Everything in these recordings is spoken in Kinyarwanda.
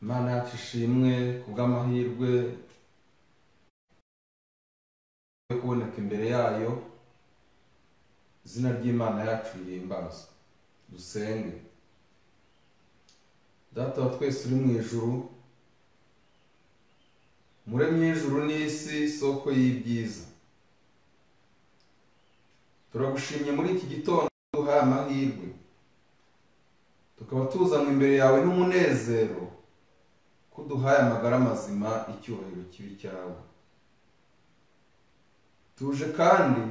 Imana yacu ishimwe kubw'amahirwe yo kuboneka imbere yayo. Izina ry'Imana yacu rihimbazwe. Dusenge. Data wa twese uri mu ijuru, muremye ijuru n'isi, isoko y'ibyiza, turagushimye muri iki gitondo duhaye amahirwe, tukaba tuzanywe imbere yawe n'umunezero ko duhaye amagara mazima, icyubahiro kibi cyawe. Tuje kandi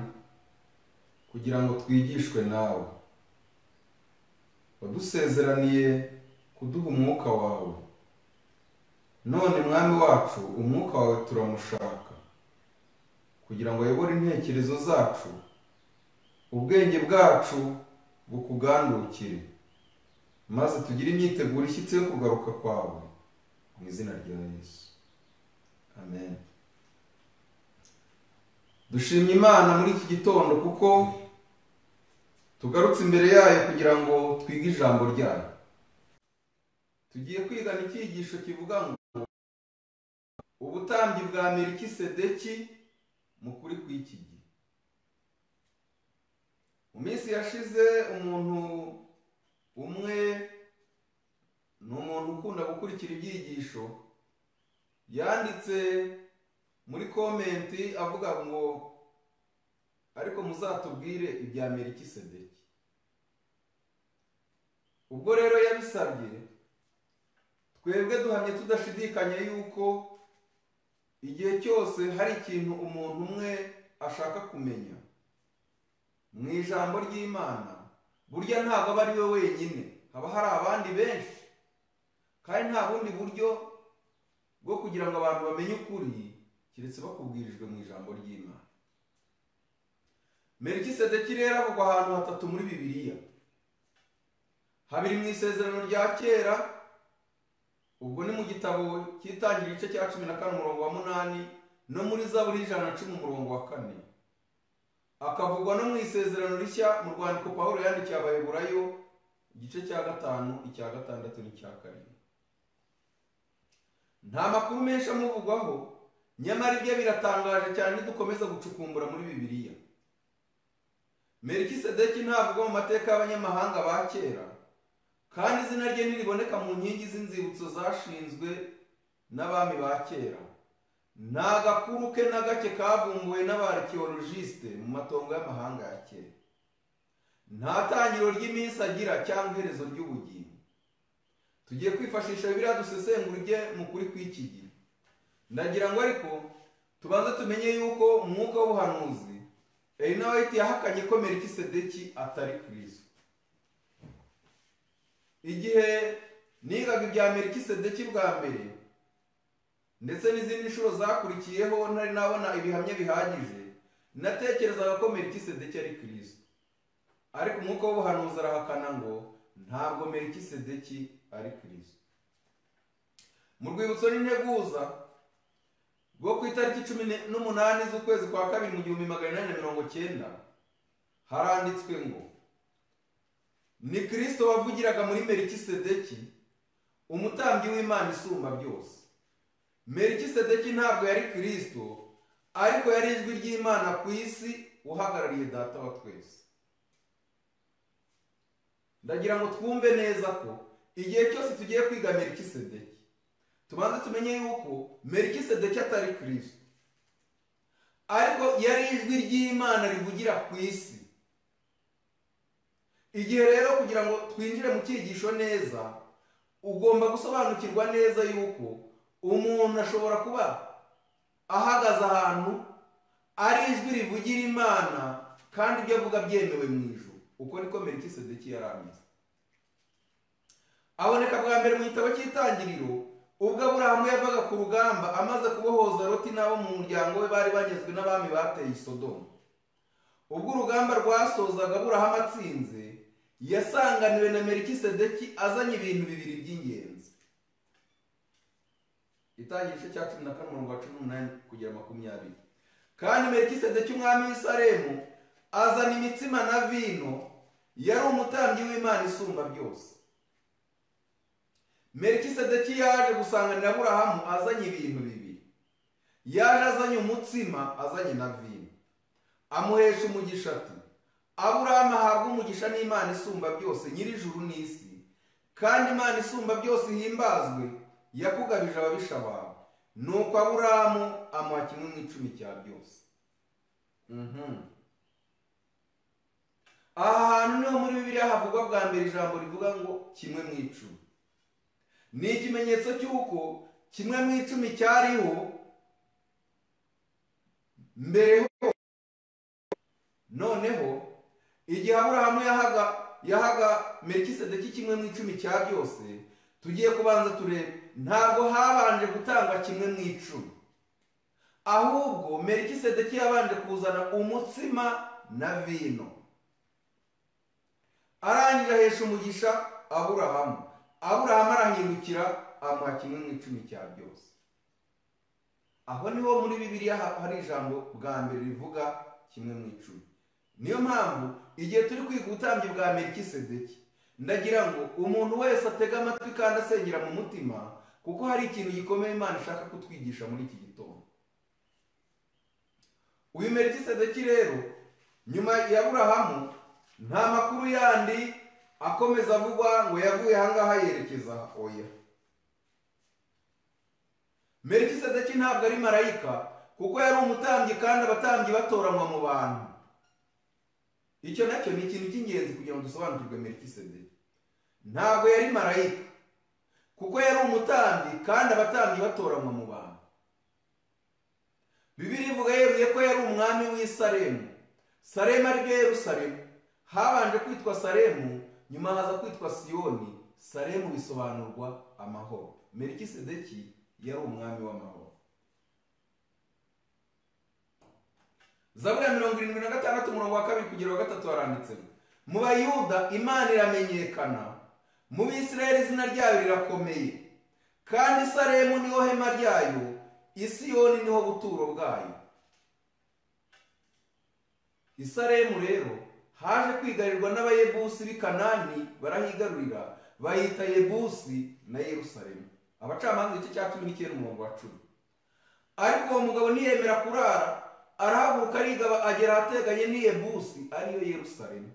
kugira ngo twigishwe nawe. Wadusezeraniye kuduha umwuka wawe. None mwami wacu, umwuka wawe turamushaka kugira ngo ayobore intekerezo zacu, ubwenge bwacu bukugandukire, maze tugire imyiteguro ishyitse yo kugaruka kwawe, mu izina rya Yesu. Amen. Dushimye Imana muri iki gitondo kuko tugarutse imbere yayo kugira ngo twige ijambo ryayo. Tugiye kwigana icyigisho kivuga ngo ubutambyi bwa Melikisedeki mu kuri kw'iki gihe. Mu minsi yashize umuntu umwe, ni umuntu ukunda gukurikira ibyigisho, yanditse muri komenti avuga ngo ariko muzatubwire ibya Melikisedeki. Ubwo rero yabisabye, twebwe duhamye tudashidikanya yuko igihe cyose hari ikintu umuntu umwe ashaka kumenya mu ijambo ry'Imana, burya ntabwo aba ari we wenyine, haba hari abandi benshi, kandi nta bundi buryo bwo kugira ngo abantu bamenye ukuri keretse bakubwirijwe mu ijambo ry'Imana. Melikisedeki rero avugwa ahantu hatatu muri Bibiliya. Habiri mu isezerano rya kera, ubwo ni mu gitabo cy'Itangiriro igice cya 14 umurongo wa 8, no muri Zaburi 110 umurongo wa 4. Akavugwa no mu isezerano rishya mu rwandiko Pawulo yandikiye Abaheburayo igice cya 5, icya 6 n'icya 7. Nta makuru menshi amuvugwaho, nyamara ibyo biratangaje cyane dukomeza gucukumbura muri Bibiliya. Melikisedeki ntavugwa mu mateka y'abanyamahanga ba kera, kandi izina rye ntiriboneka mu nkingi z'inzibutso zashinzwe n'abami ba kera. Nta gakuru ke na gake kavumbuwe n'abaarikiyologiste mu matongo y'amahanga ya kera. Nta tangiriro ry'iminsi agira cyangwa iherezo ry'ubugingo. Tugiye kwifashisha Bibiliya dusesengura ibye mu kuri kw'iki gihe. Ndagira ngo ariko tubanze tumenye yuko umwuka w'ubuhanuzi Ellen White yahakanye ko Melikisedeki atari Kristo. Igihe nigaga ibya Melikisedeki bwa mbere ndetse n'izindi nshuro zakurikiyeho, ntari nabona ibihamya bihagije, natekerezaga ko Melikisedeki ari Kristo. Ariko umwuka w'ubuhanuzi arahakana ngo ntabwo Melikisedeki ari Kristo. Mu rwibutso n'integuza rwo ku itariki 18 z'ukwezi kwa 2 mu 1890 haranditswe ngo ni Kristo wavugiraga muri Melikisedeki, umutambyi w'Imana isumba byose. Melikisedeki ntabwo yari Kristo, ariko yari ijwi ry'Imana ku isi, uhagarariye Data wa twese. Ndagira ngo twumve neza ko igihe cyose tugiye kwiga Melikisedeki, tubanze tumenye yuko Melikisedeki atari Kristo, ariko yari ijwi ry'Imana rivugira ku isi. Igihe rero kugira ngo twinjire mu cyigisho neza, ugomba gusobanukirwa neza yuko umuntu ashobora kuba ahagaze ahantu ari ijwi rivugira Imana, kandi ibyo avuga byemewe mu ijuru. Uko niko Melikisedeki yari ameze. Aboneka bwa mbere mu gitabo cy'Itangiriro, ubwo Aburahamu yavaga ku rugamba amaze kubohoza Loti n'abo mu muryango we bari bagezwe n'abami bateye i Sodomu. Ubwo urugamba rwasozaga Aburahamu atsinze, yasanganiwe na Melikisedeki azanye ibintu bibiri by'ingenzi. Itangiriro igice cya 14 umurongo wa 18 kugera 20. Kandi Melikisedeki umwami w'i Salemu azana imitsima na vino, yari umutambyi w'Imana isumba byose. Melikisedeki yaje gusanganira Aburahamu azanye ibintu bibiri. Yaje azanye umutsima, azanye na vino. Amuhesha umugisha ati, Aburahamu ahabwa umugisha n'Imana isumba byose, nyir'ijuru n'isi, kandi Imana isumba byose ihimbazwe, yakugabije ababisha bawe. Nuko Aburahamu amuha kimwe mu icumi cya byose. Aha hantu niho muri Bibiliya havugwa bwa mbere ijambo rivuga ngo kimwe mu icumi. Ni ikimenyetso cy'uko kimwe mu icumi cyariho mbere. Noneho igihe Aburahamu yahaga Melikisedeki kimwe mu icumi cya byose, tugiye kubanza turebe, ntabwo habanje gutanga kimwe mu icumi, ahubwo Melikisedeki yabanje kuzana umutsima na vino. Arangije ahesha umugisha Aburahamu. Aburahamu arahindukira amuha kimwe mu icumi cya byose. Aho niho muri Bibiliya hari ijambo bwa mbere rivuga kimwe mu icumi. Niyo mpamvu igihe turi kwiga ubutambyi bwa Melikisedeki, ndagira ngo umuntu wese atega amatwi kandi asengera mu mutima, kuko hari ikintu gikomeye Imana ishaka kutwigisha muri iki gitondo. Uyu Melikisedeki rero, nyuma ya Aburahamu, nta makuru yandi akomeza avugwa ngo yavuye ahangaha yerekeza oya. Melikisedeki ntabwo ari marayika, kuko yari umutambyi kandi abatambyi batoranywa mu bantu. Icyo nacyo ni ikintu cy'ingenzi kugira ngo dusobanukirwe Melikisedeki. Ntabwo yari marayika, kuko yari umutambyi kandi abatambyi batoranywa mu bantu. Bibiliya ivuga yeruye ko yari umwami w'i Salemu. Salemu ari byo Yerusalemu. Habanje kwitwa Salemu, nyuma haza kwitwa Siyoni. Salemu bisobanurwa amahoro. Melikisedeki yari umwami w'amahoro. Zaburi ya 76 umurongo wa 2 kugera wa 3 haranditsemo, mu Bayuda Imana iramenyekana, mu Bisirayeli izina ryayo rirakomeye, kandi Salemu niho hema ryayo, Isiyoni niho buturo bwayo. I Salemu rero haje kwigarirwa n'Abayebusi b'i Kanani, barahigarurira, bahita Yebusi na Yerusalemu. Abacamanza igice cya 19 umurongo wa 10. Ariko uwo mugabo ntiyemera kurara, arahaguruka arigaba agera ahateganye n'i Yebusi, ariyo Yerusalemu.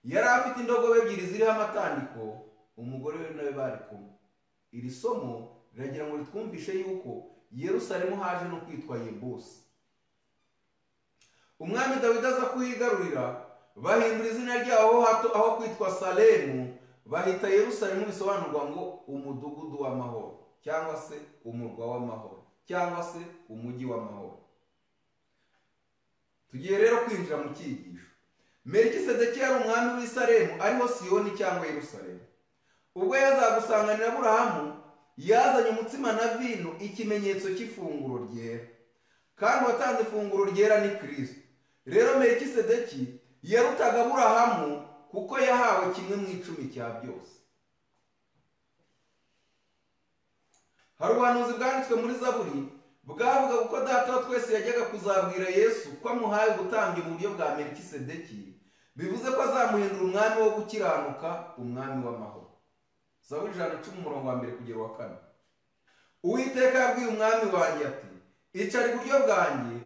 Yari afite indogobe ebyiri ziriho amatandiko, umugore we nawe bari kumwe. Iri somo riragira ngo ritwumvishe yuko Yerusalemu haje no kwitwa Yebusi. Umwami Dawidi aza kuhigarurira, bahindura izina ryaho hato aho kwitwa Salemu, bahita Yerusalemu, bisobanurwa ngo umudugudu w'amahoro, cyangwa se umurwa w'amahoro, cyangwa se umujyi w'amahoro. Tugiye rero kwinjira mu cyigisho. Melikisedeki yari umwami w'i Salemu, ariho Siyoni cyangwa Yerusalemu. Ubwo yazagusanganira Aburahamu, yazanye umutsima na vino, ikimenyetso cy'ifunguro ryera, kandi watanze ifunguro ryera ni Kristo. Rero Melikisedeki yarutaga Aburahamu, kuko yahawe kimwe mu icumi cya byose. Hari ubuhanuzi bwanditswe muri Zaburi bwavuga uko data wa twese yajyaga kuzabwira Yesu ko amuhaye ubutambyi mu buryo bwa Melikisedeki, bivuze ko azamuhindura umwami wo gukiranuka, umwami w'amahoro. Zaburi 110 umurongo wa 1 kugera wa 4. Uwiteka yabwiye umwami wanjye ati, icara iburyo bwanjye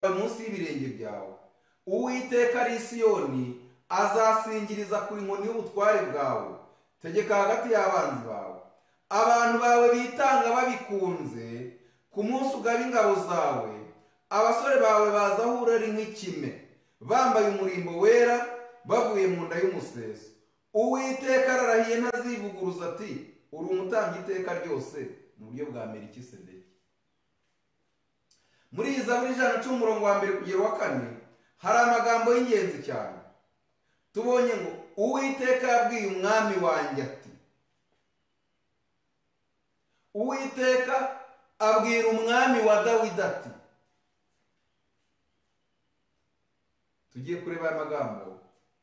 munsi y'ibirenge byawe. Uwiteka ari Siyoni, azasingiriza kuri inkoni y'ubutware bwawe. Tegeka hagati y'abanzi bawe. Abantu bawe bitanga babikunze, ku munsi ugaba ingabo zawe. Abasore bawe baza aho urari nk'ikime, bambaye umurimbo wera, bavuye mu nda y'umuseso. Uwiteka ararahiye ntazivuguruza ati, uri umutambyi iteka ryose, mu buryo bwa Melikisedeki. Muri iyi Zaburi 110 umurongo wa 1 kugera wa 4 hari amagambo y'ingenzi cyane. Tubonye ngo Uwiteka yabwiye umwami wanjye ati. Uwiteka abwira umwami wa Dawidi ati. Tugiye kureba aya magambo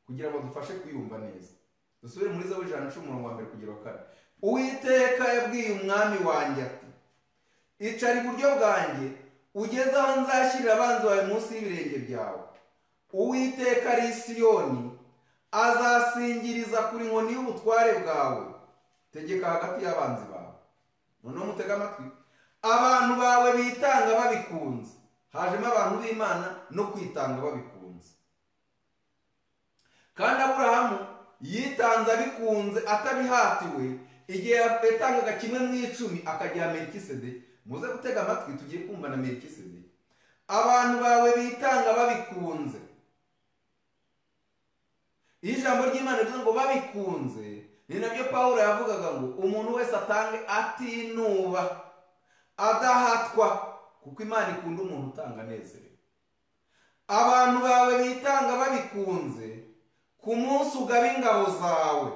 kugira ngo dufashe kuyumva neza. Dusubire muri Zaburi 110 umurongo wa 1 kugera wa 4. Uwiteka yabwiye umwami wanjye ati, icara iburyo bwanjye, ugeze aho nzashyirira abanzi bawe munsi y'ibirenge byawe. Uwiteka ari Siyoni, azasingiriza kuri inkoni y'ubutware bwawe. tegeka hagati y'abanzi bawe. Noneho mutega amatwi, abantu bawe bitanga babikunze. Hajemo abantu b'Imana no kwitanga babikunze. Kandi Aburahamu yitanze abikunze atabihatiwe, igihe yatangaga 1/10 akagiha Melikisedeki. Muze gutega amatwi tugiye kumva na Melikisedeki. Abantu bawe bitanga babikunze. Ijambo ry'Imana rivuga ngo babikunze, ni nabyo Pawulo yavugaga ngo umuntu wese atange atinuba, adahatwa, kuko Imana ikunda umuntu utanga anezerewe. Abantu bawe bitanga babikunze, ku munsi ugaba ingabo zawe.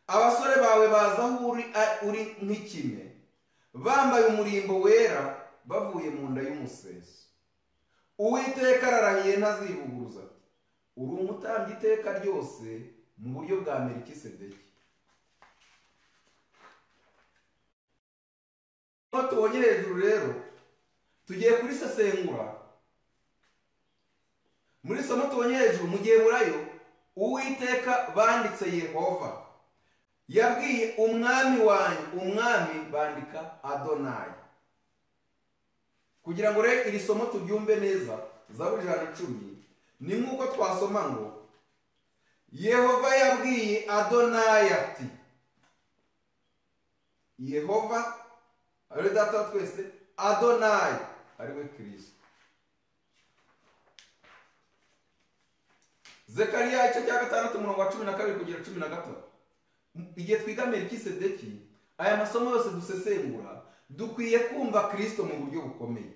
Abasore bawe baza aho uri nk'ikime, bambaye umurimbo wera, bavuye mu nda y'umuseso. Uwiteka ararahiye ntazivuguruza ati, uri umutambyi iteka ryose mu buryo bwa Melikisedeki. Aho tubonye hejuru rero, tugiye kuri sesengura. Muri somo tubonye hejuru mu Giheburayo, Uwiteka banditse Yehova. Yabwiye umwami wanyu, umwami bandika Adonai. Kugira ngo rero iri somo tubyumve neza, Zaburi 110, ni nk'uko twasoma ngo Yehova yabwiye Adonai ati, Yehova ari data twese, Adonai ari we Kristo. Zekariya 6:12-13. Igihe twiga Melikisedeki, aya masomo yose dusesengura, dukwiye kumva Kristo mu buryo bukomeye.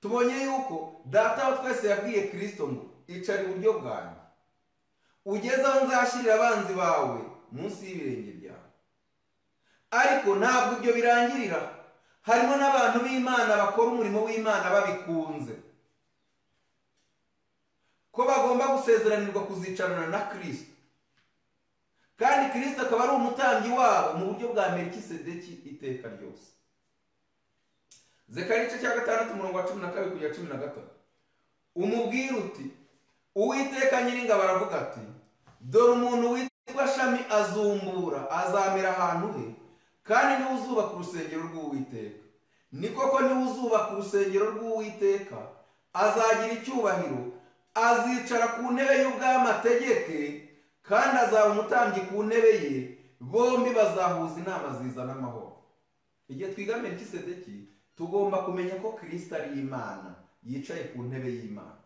Tubonye yuko data wa twese yabwiye Kristo ngo icara iburyo bwanjye, ugeze aho nzashyirira abanzi bawe munsi y'ibirenge byawe. Ariko ntabwo ibyo birangirira. Harimo n'abantu b'Imana bakora umurimo w'Imana babikunze, ko bagomba gusezeranirwa kuzicarana na Kristo, kandi Kristo akaba ari umutambyi wabo mu buryo bwa Melikisedeki iteka ryose. Zekariya 6:12-13. Umubwire uti, Uwiteka Nyiringabo aravuga ati, dore umuntu witwa Shami azumbura, azamera ahantu he, kandi niwe uzubaka urusengero rw'Uwiteka. Ni koko niwe uzubaka urusengero rw'Uwiteka, azagira icyubahiro, azicara ku ntebe y'ubwami ategeke, kandi azaba umutambyi ku ntebe ye, bombi bazahuza inama zizana amahoro. Igihe twiga Melikisedeki, tugomba kumenya ko Kristo ari Imana, yicaye ku ntebe y'Imana.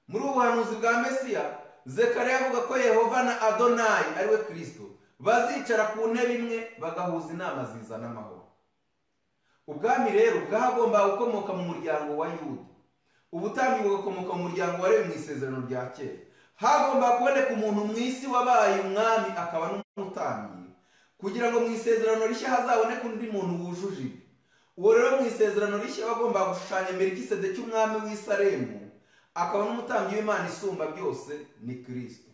Muri ubuhanuzi bwa Mesiya, Zekariya avuga ko Yehova na Adonai ari we Kristo bazicara ku ntebe imwe, bagahuza inama zizana amahoro. Ubwami rero bwagomba gukomoka mu muryango wa Yuda, ubutambyi bugakomoka mu muryango warewe mu isezerano rya kera. Hagomba kuboneka umuntu mu isi wabaye umwami akaba n'umutambyi, kugira ngo mu isezerano rishya hazaboneke undi muntu wujuje ibi. Uwo rero mu isezerano rishya bagomba gushushanya Melikisedeki umwami w'i Salemu, akaba n'umutambyi w'Imana isumba byose, ni Kristo.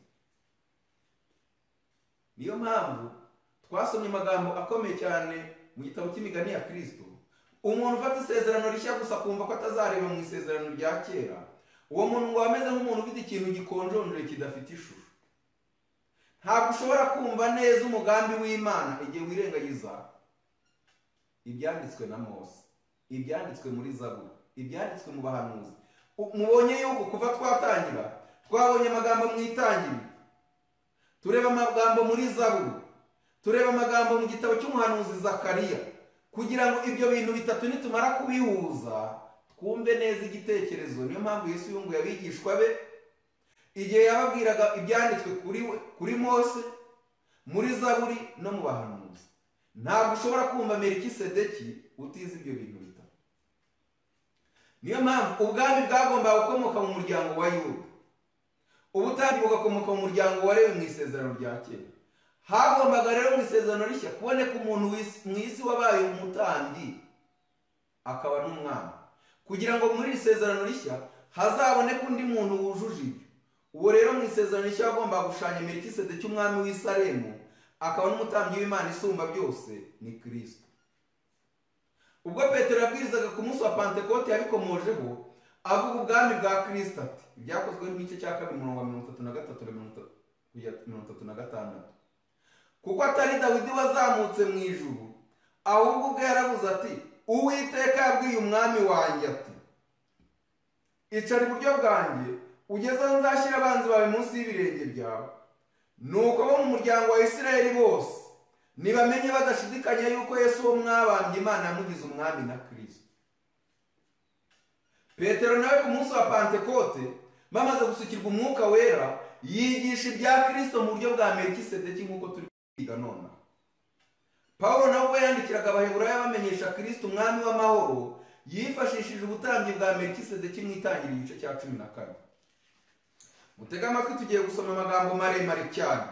Niyo mpamvu twasomye amagambo akomeye cyane mu gitabo cy'imigani ya Kristo. Umuntu ufata isezerano rishya gusa kumva ko atazareba mu isezerano rya kera, uwo muntu ngo ameze nk'umuntu ufite ikintu gikonjonjoye kidafite ishusho. Ntabwo ushobora kumva neza umugambi w'Imana igihe wirengagiza ibyanditswe na Mose, ibyanditswe muri Zaburi, ibyanditswe mu bahanuzi. Mubonye yuko kuva twatangira twabonye amagambo mu itangiriro, tureba amagambo muri Zaburi, tureba amagambo mu gitabo cy'umuhanuzi Zakariya, kugira ngo ibyo bintu bitatu nitumara kubihuza twumve neza igitekerezo. Niyo mpamvu Yesu yunguye abigishwa be igihe yababwiraga ibyanditswe kuri Mose, muri Zaburi no mu bahanuzi. Ntabwo ushobora kumva Melikisedeki utize ibyo bintu bitatu. Niyo mpamvu ubwami bwagomba gukomoka mu muryango wa Yuda, ubutambyi bugakomoka mu muryango warewe mu isezerano rya kera. Hagombaga rero mu isezerano rishya kuboneka umuntu mu isi wabaye umutambyi akaba n'umwami, kugira ngo muri iri sezerano rishya hazaboneke undi muntu wujuje ibyo. Uwo rero mu isezerano rishya agomba gushushanya Melikisedeki umwami w'i Salemu, akaba n'umutambyi w'Imana isumba byose, ni Kristo. Ubwo Petero yabwirizaga ku munsi wa Pentekote yabikomojeho, avuga ubwami bwa Kristo ati ibyakozwe n'igice cya 2:33-36 kuko atari Dawidi wazamutse mu ijuru, ahubwo ubwo yaravuze ati Uwiteka yabwiye umwami wanjye ati icara iburyo bwanjye ugeze aho nzashyira abanzi bawe munsi y'ibirenge byawe. Nuko bo mu muryango wa Isirayeli bose nibamenye badashidikanya yuko Yesu wo mwabambye Imana yamugize umwami na Kristo. Petero nawe ku munsi wa Pantekote bamaze gusukirwa umwuka wera yigisha ibya Kristo mu buryo bwa Melikisedeki nk'uko turi kwiga none. Pawulo nawe ubwo yandikiraga Abaheburayo bamenyesha Kristo umwami w'amahoro yifashishije ubutambyi bwa Melikisedeki mu Itangiriro igice cya 14. Mutega amatwi tugiye gusoma amagambo maremare cyane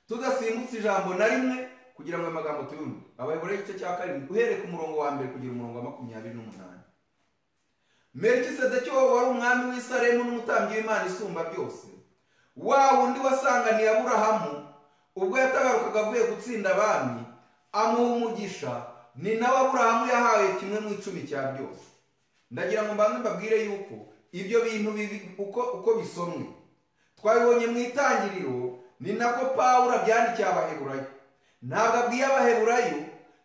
tudasimbutse ijambo na rimwe kugira ngo amagambo tuyumve. Abaheburayo igice cya 7 uhereye ku murongo wa mbere kugera umurongo wa 28. Melikisedeki wari umwami w'i Salemu n'umutambyi w'Imana isumba byose, wa wundi wasanganiye Aburahamu ubwo yatagarukaga avuye gutsinda abami, amuha umugisha, ni nawe Aburahamu yahawe kimwe mu 10 cya byose. Ndagira ngo mbanze mbabwire yuko ibyo bintu bibi uko bisomwe twabibonye mu Itangiriro, ni nako Pawulo abyandikiye Abaheburayo. Ntabwo abwiye Abaheburayo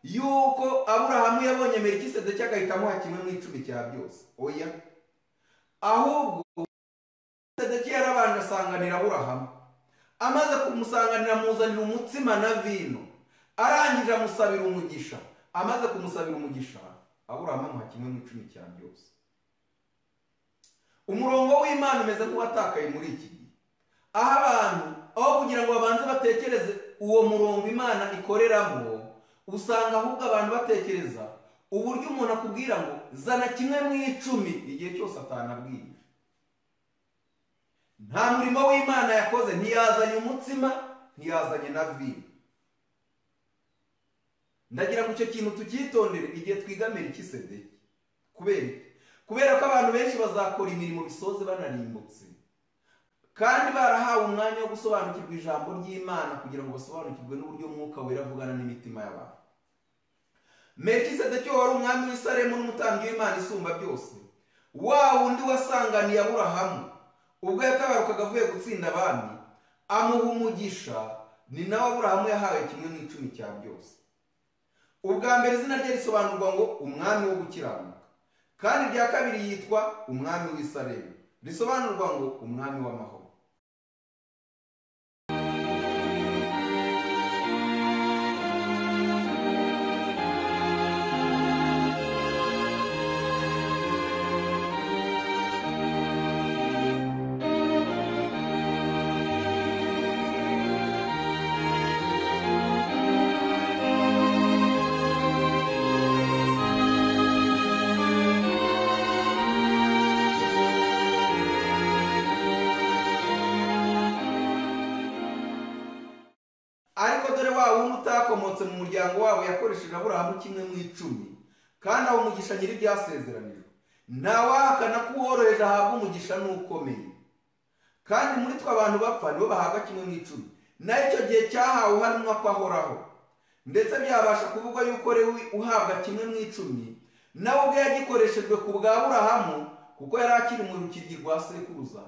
yuko Aburahamu yabonye Melikisedeki agahita amuha kimwe mu 10 cya byose, oya, ahubwo Melikisedeki yarabanje asanganira Aburahamu, amaze kumusanganira amuzanira umutsima na vino, arangije amusabira umugisha. Amaze kumusabira umugisha, Aburahamu amuha kimwe mu 10 cya byose. Umurongo w'Imana umeze nk'uwatakaye muri iki gihe, aho abantu aho kugira ngo babanze batekereze uwo murongo Imana ikoreramo, usanga ahubwo abantu batekereza uburyo umuntu akubwira ngo zana kimwe mu 10 igihe cyose atanabwiye. Nta murimo w'Imana yakoze, ntiyazanye umutsima, ntiyazanye na vino. Ndagira ngo icyo kintu tukitondere igihe twiga Melikisedeki. Kubera ko abantu benshi bazakora imirimo bisoze banarimbutse, kandi barahawe umwanya wo gusobanukirwa ijambo ry'Imana kugira ngo basobanukirwe n'uburyo Mwuka Wera avugana n'imitima y'abantu. Melikisedeki wari umwami w'i Salemu n'umutambyi w'Imana isumba byose, wa wundi wasanganiye Aburahamu ubwo yatabarukaga avuye gutsinda abami, amuha umugisha, ni nawe Aburahamu yahawe kimwe mu 10 cya byose. Ubwa mbere izina rye risobanurwa ngo umwami wo gukiranuka, kandi irya kabiri yitwa umwami w'i Salemu, risobanurwa ngo umwami w'amahoro. Ariko dore wa wundi utakomotse mu muryango wabo yakoresheje Aburahamu kimwe mu 10, kandi aho umugisha nyiri byasezeranijwe. Ntawahakana ko uworoheje ahabwa umugisha n'ukomeye, kandi muri twe abantu bapfa nibo bahabwa kimwe mu 10, naho icyo gihe cyahawe uhanwa ko ahoraho. Ndetse byabasha kuvuga yuko Lewi uhabwa kimwe mu 10 nawe ubwo yagikoreshejwe ku bwa Aburahamu, kuko yari akiri mu rukiryi rwa sekuruza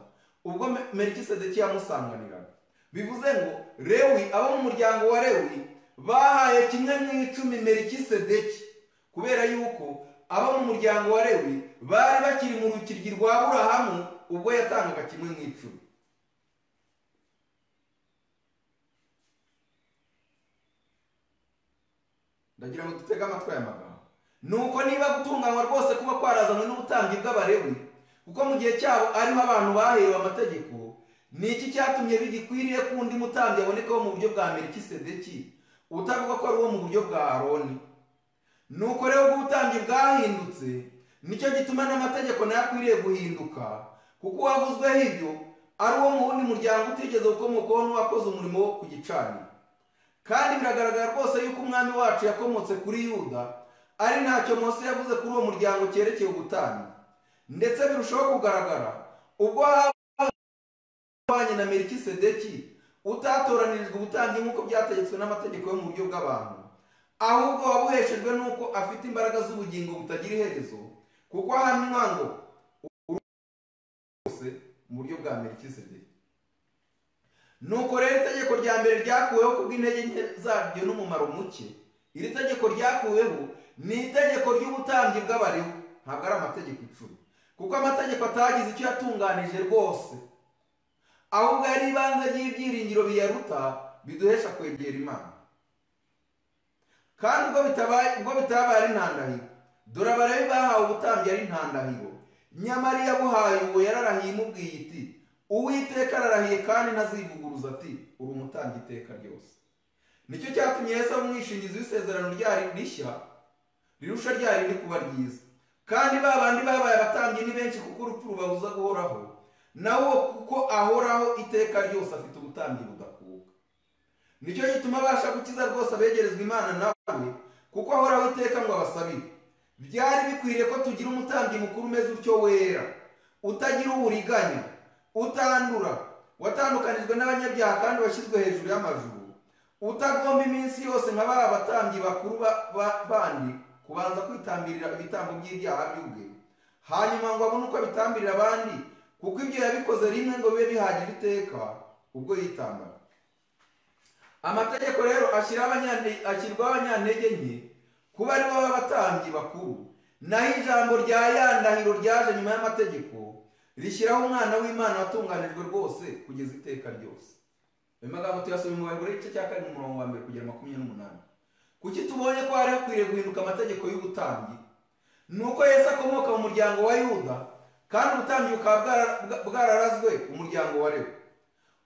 ubwo Melikisedeki yamusanganiraga. Bivuze ngo Lewi, abo mu muryango wa Lewi bahaye kimwe mu 10 Melikisedeki, kubera yuko abo mu muryango wa Lewi bari bakiri mu rukiryi rwa Aburahamu ubwo yatangaga kimwe mu 10. Ndagira ngo dutege amatwi aya magambo. Nuko niba gutunganywa rwose kuba kwarazanywe n'ubutambyi bw'Abalewi, kuko mu gihe cyabo ariho abantu baherewe amategeko, ni iki cyatumye bigikwiriye ko undi mutambyi abonekaho mu buryo bwa Melikisedeki, utavuga ko ari uwo mu buryo bwa Aroni? Nuko rero ubutambyi bwahindutse, nicyo gituma n'amategeko nayo akwiriye guhinduka, kuko uwavuzweho ibyo ari uwo mu wundi muryango utigeze gukomokaho n'uwakoze umurimo wo ku gicaniro. Kandi biragaragara rwose yuko umwami wacu yakomotse kuri Yuda, ari ntacyo Mose yavuze kuri uwo muryango cyerekeye ubutambyi. Ndetse birushaho kugaragara ubwo habanye na Melikisedeki utatoranirijwe ubutambyi nk'uko byategetswe n'amategeko yo mu buryo bw'abantu, ahubwo wabuheshejwe n'uko afite imbaraga z'ubugingo butagira iherezo, kuko ahamywa ngo ryose mu buryo bwa Melikisedeki. Nuko rero itegeko rya mbere ryakuweho kubw'intege nke zaryo n'umumaro muke. Iri tegeko ryakuweho ni itegeko ry'ubutambyi bw'Abalewi, ntabwo ari amategeko 10, kuko amategeko atagize icyo yatunganije rwose, ahubwo yari ibanze ry'ibyiringiro biyaruta biduhesha kwegera Imana. Kandi ubwo bitabaye ari ntandahiro, dore Abalewi bahawe ubutambyi ari ntandahiro, nyamara yabuhaye uwo yararahiye imubwiye iti, Uwiteka ararahiye kandi ntazivuguruza ati, uri umutambyi iteka ryose. Nicyo cyatumye Yesu aba umwishingizi w'isezerano ryari rishya rirusha rya rindi kuba ryiza. Kandi ba bandi babaye abatambyi ni benshi kuko urupfu rubabuza guhoraho, nawo kuko ahoraho iteka ryose afite ubutambyi budakuka. Nicyo gituma abasha gukiza rwose abegerezwa Imana nawe, kuko ahoraho iteka ngo abasabire. Byari bikwiriye ko tugira umutambyi mukuru umeze utyo wera, utagira uburiganya, utandura, watandukanijwe n'abanyabyaha kandi washyizwe hejuru y'amajuru, utagomba iminsi yose nka ba batambyi bakuru bandi kubanza kwitambirira ibitambo by'ibyaha by'ubwe, hanyuma ngo abone uko abitambirira abandi, kuko ibyo yabikoze rimwe ngo bibe bihagije iteka ubwo yitambaga. Amategeko rero ashyirwaho abanyantege nke kuba ari bo b'abatambyi bakuru, naho ijambo rya ya ndahiro ryaje nyuma y'amategeko rishyiraho umwana w'Imana watunganijwe rwose kugeza iteka ryose. Ayo magambo tuyasoma mu Baheburayo igice cya 4 umurongo wa 1 kugera 28. Kuki tubonye ko hari hakwiriye guhinduka amategeko y'ubutambyi? Nuko Yesu akomoka mu muryango wa Yuda, kandi ubutambyi bukaba bwararazwe umuryango wa Lewi.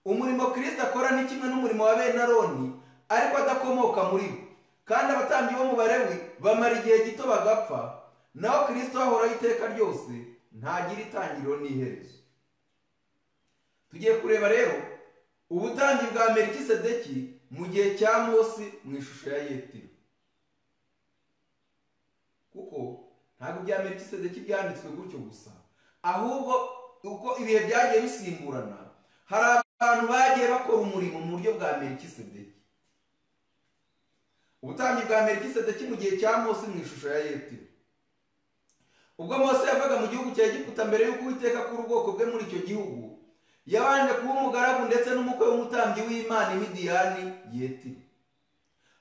Umurimo Kristo akora ni kimwe n'umurimo wa bene Aroni, ariko adakomoka muri bo. Kandi abatambyi bo mu Balewi bamara igihe gito bagapfa, naho Kristo ahoraho iteka ryose, ntagira itangiriro n'iherezo. Tugiye kureba rero ubutambyi bwa Melikisedeki mu gihe cya Mose mu ishusho ya Yetiro. Kuko ntabwo ibya Melikisedeki byanditswe gutyo gusa, ahubwo uko ibihe byagiye bisimburana, hari abantu bagiye bakora umurimo mu buryo bwa Melikisedeki. Ubutambyi bwa Melikisedeki mu gihe cya Mose mu ishusho ya Yetiro. Ubwo Mose yavaga mu gihugu cya Egiputa, mbere y'uko Uwiteka akura ubwoko bwe muri icyo gihugu, yabanje kuba umugaragu ndetse n'umukwe w'umutambyi w'Imana Midiyani Yetiro.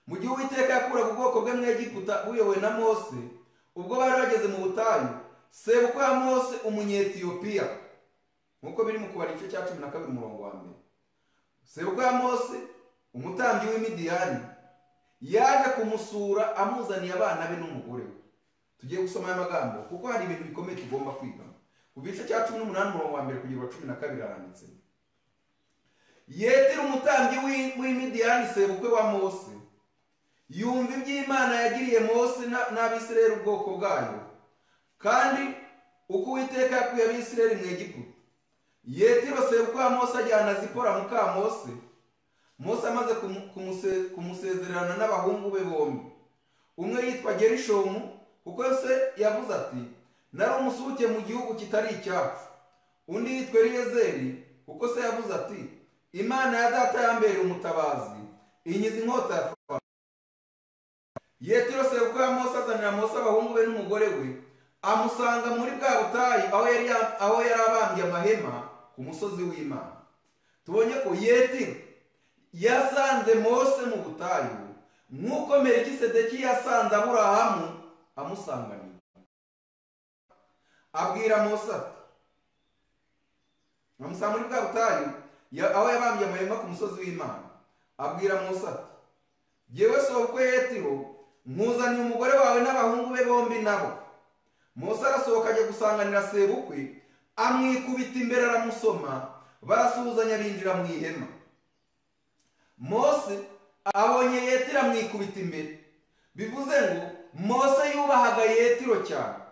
Mu gihe Uwiteka yakuraga ubwoko bwe mu Egiputa buyobowe na Mose, ubwo bari bageze mu butayu, sebukwe wa Mose umunyetiyopiya, nk'uko biri mu Kubara igice cya 12 umurongo wa 1, sebukwe wa Mose umutambyi w'Imidiyani yaje kumusura amuzaniye abana be n'umugore we. Tugiye gusoma aya magambo kuko hari ibintu bikomeye tugomba kwiga. Ku gice cya 18 umurongo wa 1 kugera 12 haranditse, Yetiro umutambyi w'Imidiyani sebukwe wa Mose yumva iby'Imana yagiriye Mose n'Abisirayeli ubwoko bwayo, kandi uko Uwiteka yakuye Abisirayeli mu Egiputa. Yetiro sebukwe wa Mose ajyana Zipora muka Mose. Mose amaze kumusezerana n'abahungu be bombi, umwe yitwa Gerishomu, kuko se yavuze ati, nari umusuke mu gihugu kitari icyacu. Undi yitwa Eliyezeri, kuko se yavuze ati, Imana ya data yambereye umutabazi, inkiza inkota ya Farawo. Yetiro sebukwe wa Mose azanira Mose abahungu be n'umugore we, amusanga muri bwa butayu aho yari abambye amahema ku musozi w'Imana. Tubonye ko Yetiro yasanze Mose mu butayu nk'uko Melikisedeki yasanze Aburahamu amusanganira. Abwira Mose ati, amusanga muri bwa butayu aho yabambye amahema ku musozi w'Imana. Abwira Mose ati, jyewe sobukwe Yetiro nkuzaniye umugore wawe n'abahungu be bombi nabo. Mose arasohoka ajya gusanganira sebukwe, amwikubita imbere aramusoma, barasuhuzanya binjira mu ihema. Mose abonye Yetiro amwikubita imbere, bivuze ngo Mose yubahaga Yetiro cyane,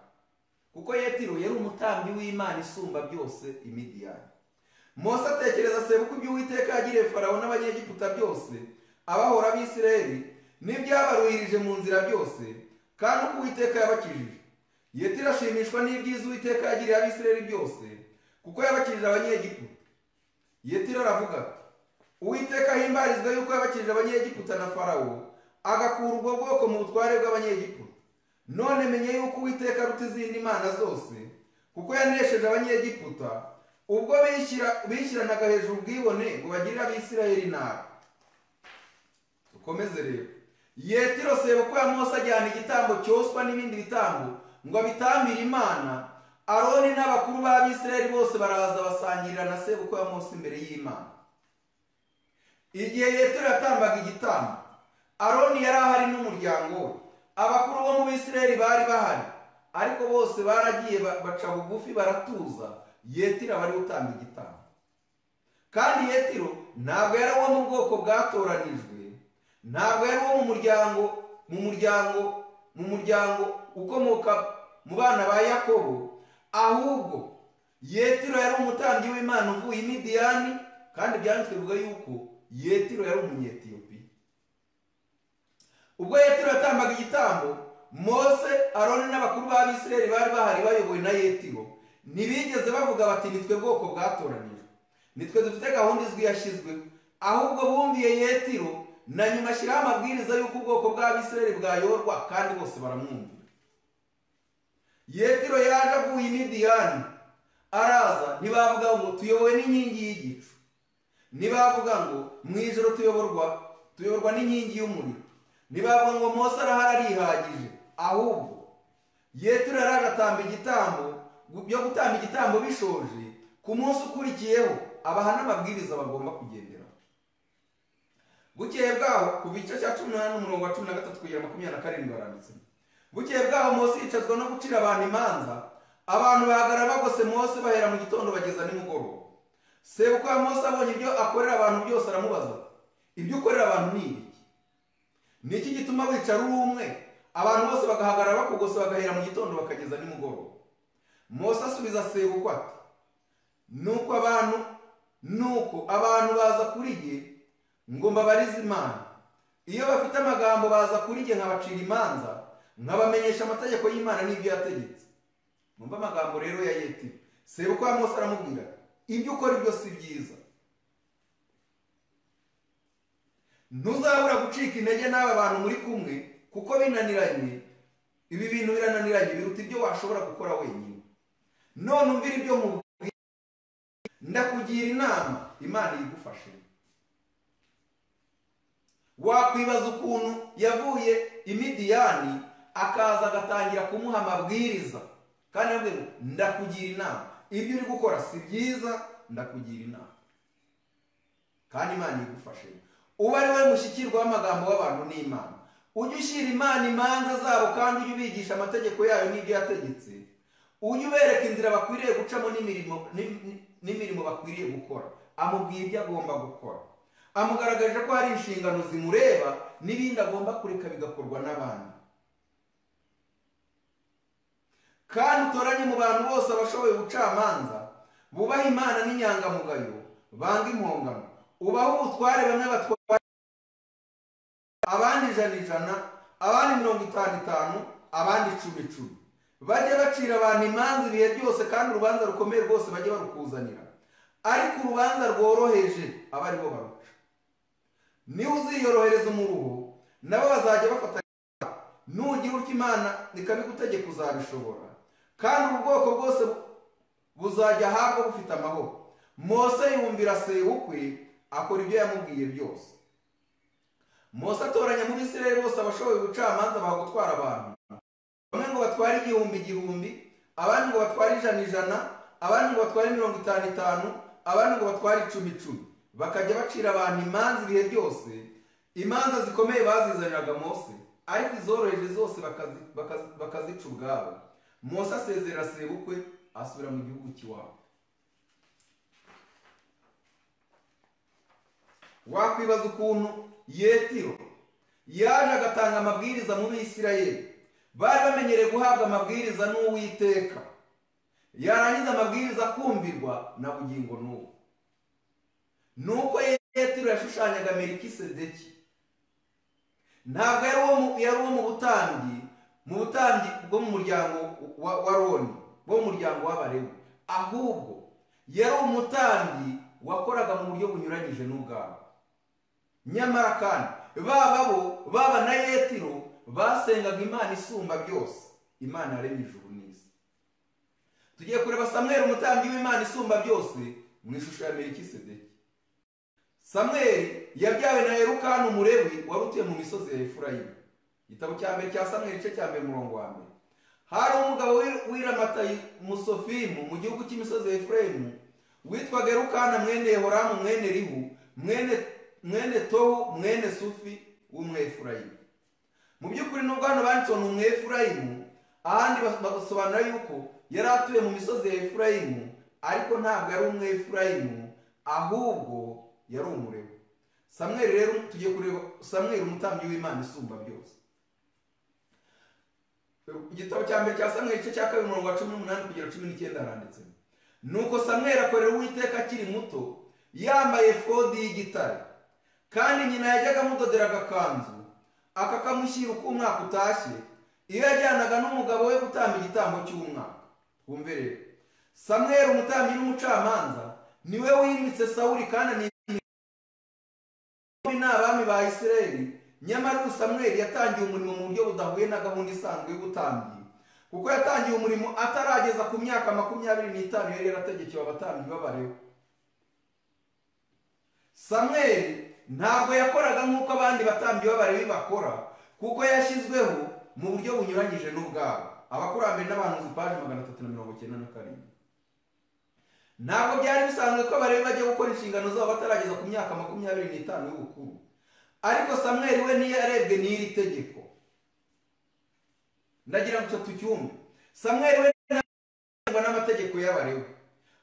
kuko Yetiro yari umutambyi w'Imana isumba byose Imidiyani. Mose atekereza sebukwe ibyo Uwiteka yagiriye Farawo n'Abanyegiputa byose, abahora Abisirayeli, n'ibyabaruhirije mu nzira byose, kandi uko Uwiteka yabakijije. Yetiro ashimishwa n'ibyiza Uwiteka yagiriye Abisirayeli byose, kuko yabakijije Abanyegiputa. Yetiro aravuga ati, Uwiteka ahimbarizwa yuko yabakijije Abanyegiputa na Farawo, agakura ubwo bwoko mu butware bw'Abanyegiputa. None menye yuko Uwiteka aruta izindi mana zose, kuko yanesheje Abanyegiputa, ubwo bishyiranaga hejuru ubwibone ngo bagirire abisirayeli nabi. Dukomeze rero. Yetiro sebukwe ya Mose ajyana igitambo cyoswa n'ibindi bitambo ngo abitambire Imana. Aroni n'abakuru b'Abisirayeli bose baraza basangirira na sebukwe ya Mose imbere y'Imana. Igihe Yetiro yatambaga igitambo, Aroni yari ahari n'umuryango we. Abakuru bo mu Bisirayeli bari bahari, ariko bose baragiye baca bugufi baratuza. Yetiro aba ari gutamba igitambo. Kandi Yetiro ntabwo yari uwo mu bwoko bwatoranijwe, ntabwo yari uwo mu muryango ukomoka mu bana ba Yakobo, ahubwo Yetiro yari umutambyi w'Imana uvuye i Midiyani, kandi byanditswe bivuga yuko Yetiro yari umunyetiyopiya. Ubwo Yetiro yatambaga igitambo, Mose, Aroni n'abakuru b'Abisirayeli bari bahari bayobowe na Yetiro. Ntibigeze bavuga bati nitwe bwoko bwatoranijwe, nitwe dufite gahunda izwi yashyizweho, ahubwo bumviye Yetiro na nyuma ashyiraho amabwiriza y'uko ubwoko bw'Abisirayeli bwayorwa, kandi bose baramwumvira. Yetiro yaje avuye i Midiyani araza, ntibavuga ngo tuyobowe n'inkingi y'igicu, ntibavuga ngo mu ijoro tuyoborwa n'inkingi y'umuriro, ntibavuga ngo Mose arahari arihagije, ahubwo Yetiro yaraje atamba igitambo. Byo gutamba igitambo bishoje, ku munsi ukurikiyeho abaha n'amabwiriza bagomba kugendera. Bukeye bwaho kuva igice cya 18 umurongo wa 13 kugera 27 baranditse. Bukeye bwaho Mose yicazwa no gucira abantu imanza, abantu bahagarara bagose Mose bahera mu gitondo bageza nimugoroba. Sebukwe wa Mose abonye ibyo akorera abantu byose aramubaza, ibyo ukorera abantu ni ibiki? Ni iki gituma wicara uri umwe, abantu bose bagahagarara bakugose bagahera mu gitondo bakageza nimugoroba? Mose asubiza sebukwe ati, nuko abantu baza kuri jye ngo mbabarize Imana. Iyo bafite amagambo baza kuri jye nkabacira imanza, nkabamenyesha amategeko y'Imana n'ibyo yategetse. Numva amagambo rero ya Yetiro. Sebukwe wa Mose aramubwira, ibyo ukora ibyo si byiza. Ntuzabura gucika intege n'aba bantu muri kumwe, kuko binaniranye, ibi bintu birananiranye biruta ibyo washobora gukora wenyine. None umvira ibyo mubwira, ndakugira inama, Imana igufashe. Wakwibaza ukuntu yavuye i Midiyani akaza agatangira kumuha amabwiriza, kandi yabwiye ngo ndakugira inama, ibyo uri gukora si byiza, ndakugira inama, kandi Imana igufashe. Uba ari we mushyikirwa w'amagambo w'abantu n'Imana. Ujye ushyira Imana imanza zabo, kandi ujye ubigisha amategeko yayo n'ibyo yategetse. Ujye ubereka inzira bakwiriye gucamo n'imirimo bakwiriye gukora. Amubwira ibyo agomba gukora, amugaragarije ko hari inshingano zimureba n'ibindi agomba kureka bigakorwa n'abandi. Kandi utoranye mu bantu bose abashoboye ubucamanza, bubaha Imana n'inyangamugayo, banga impongano. Ubaho ubutware, bamwe batwara abandi 100, abandi 50, abandi 10. Bajye bacira abantu imanza ibihe byose, kandi urubanza rukomeye rwose bajye barukuzanira, ariko urubanza rworoheje aba ari bo baruca. Niba uziyorohereza umuruho, nabo bazajya bafata. Nugira utyo Imana ikabigutegeka uzabishobora, kandi ubwoko bwose buzajya ahabwa bufite amahoro. Mose yumvira sebukwe, akora ibyo yamubwiye byose. Mose atoranya mu Bisirayeli bose abashoboye ubucamanza baha gutwara abantu. Bamwe ngo batware 1000, abandi ngo batware 100, abandi ngo batware 50, abandi ngo batware 10. Bakajya bacira abantu imanza ibihe byose. Imanza zikomeye bazizaniraga Mose, ariko izoroheje zose bakazica ubwabo. Mose asezerera sebukwe, asubira mu gihugu cy'iwabo. Wakwibaza ukuntu Yetiro yaje agatanga amabwiriza mu Bisirayeli. Bari bamenyereye guhabwa amabwiriza n'Uwiteka, yarangiza amabwiriza kumvirwa na bugingo n'ubu. Nuko Yetiro yashushanyaga Melikisedeki. Ntabwo yari uwo mu butambyi bwo mu muryango wa Aroni, bo mu muryango w'Abalewi, ahubwo yari umutambyi wakoraga mu buryo bunyuranyije n'ubwabo. Nyamara kandi baba na Yetiro basengaga Imana isumba byose, Imana yaremye ijuru n'isi. tugiye kureba Samweli umutambyi w'Imana isumba byose mu ishusho ya Melikisedeki. Samweli yabyawe na Elukana umulewi wari utuye mu misozi ya Efurayimu. Igitabo cya mbere cya Samweli igice cya mbere umurongo wa mbere. Hari umugabo w'iramatayi Musofimu mu gihugu cy'imisozi ya Efurayimu witwaga Elukana mwene Yehoramu mwene Rihu mwene Tohu mwene Sufi w'Umwefurayimu. Mu by'ukuri nubwo hano banditse ni Umwefurayimu, ahandi basobanura yuko yari atuye mu misozi ya Efurayimu, ariko ntabwo yari Umwefurayimu, ahubwo yari umulewi. Samweli rero tugiye kureba Samweli umutambyi w'Imana isumba byose. Igitabo cya mbere cya Samweli igice cya kabiri umurongo wa 18 kugera 19 haranditse: nuko Samweli akorera Uwiteka akiri muto, yambaye efodi y'igitare, kandi nyina yajyaga amudodera agakanzu akakamushyira uko umwaka utashye, iyo yajyanaga n'umugabo we gutamba igitambo cy'umwaka. Twumve rero, Samweli umutambyi n'umucamanza niwe wimitse Sawuli kandi n'abami ba Isirayeli. Nyamara ubu Samweli yatangiye umurimo mu buryo budahuye na gahunda isanzwe y'ubutambyi, kuko yatangiye umurimo atarageza ku myaka 25 yari yarategekewe abatambyi b'Abalewi. Samweli ntabwo yakoraga nk'uko abandi batambyi b'Abalewi bakora, kuko yashyizweho mu buryo bunyuranyije n'ubwabo. Abakurambere n'abahanuzi paji 397. Ntabwo byari bisanzwe ko Abalewi bajya gukora inshingano zabo batarageza ku myaka 25 y'ubukuru, ariko Samweli we ntiyarebwe n'iri tegeko. Ndagira ngo tucyumve, Samweli we ntabwo n'amategeko y'Abalewi,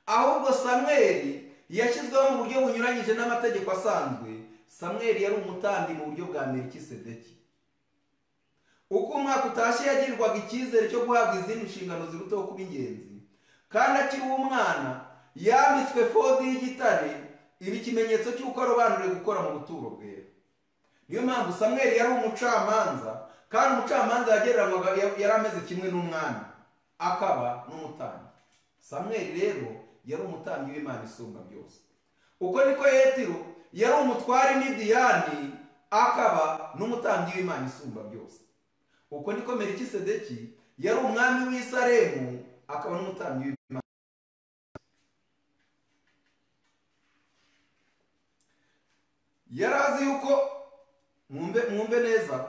ahubwo Samweli yashyizweho mu buryo bunyuranyije n'amategeko asanzwe. Samweli yari umutambyi mu buryo bwa Melikisedeki. Uko umwaka utashye yagirirwaga icyizere cyo guhabwa izindi nshingano zirutaho kuba ingenzi, kandi akiri umwana yambitswe efodi y'igitare, ibi ikimenyetso cy'uko arobanuriwe gukora mu buturo bwera. Niyo mpamvu Samweli yari umucamanza, kandi umucamanza yagereranywaga yari ameze kimwe n'umwami, akaba n'umutambyi. Samweli rero yari umutambyi w'Imana isumba byose. Uko niko Yetiro yari umutware Midiyani, akaba n'umutambyi w'Imana isumba byose. Uko niko Melikisedeki yari umwami w'i Salemu, akaba n'umutambyi w'Imana. Yari azi yuko, mwumve neza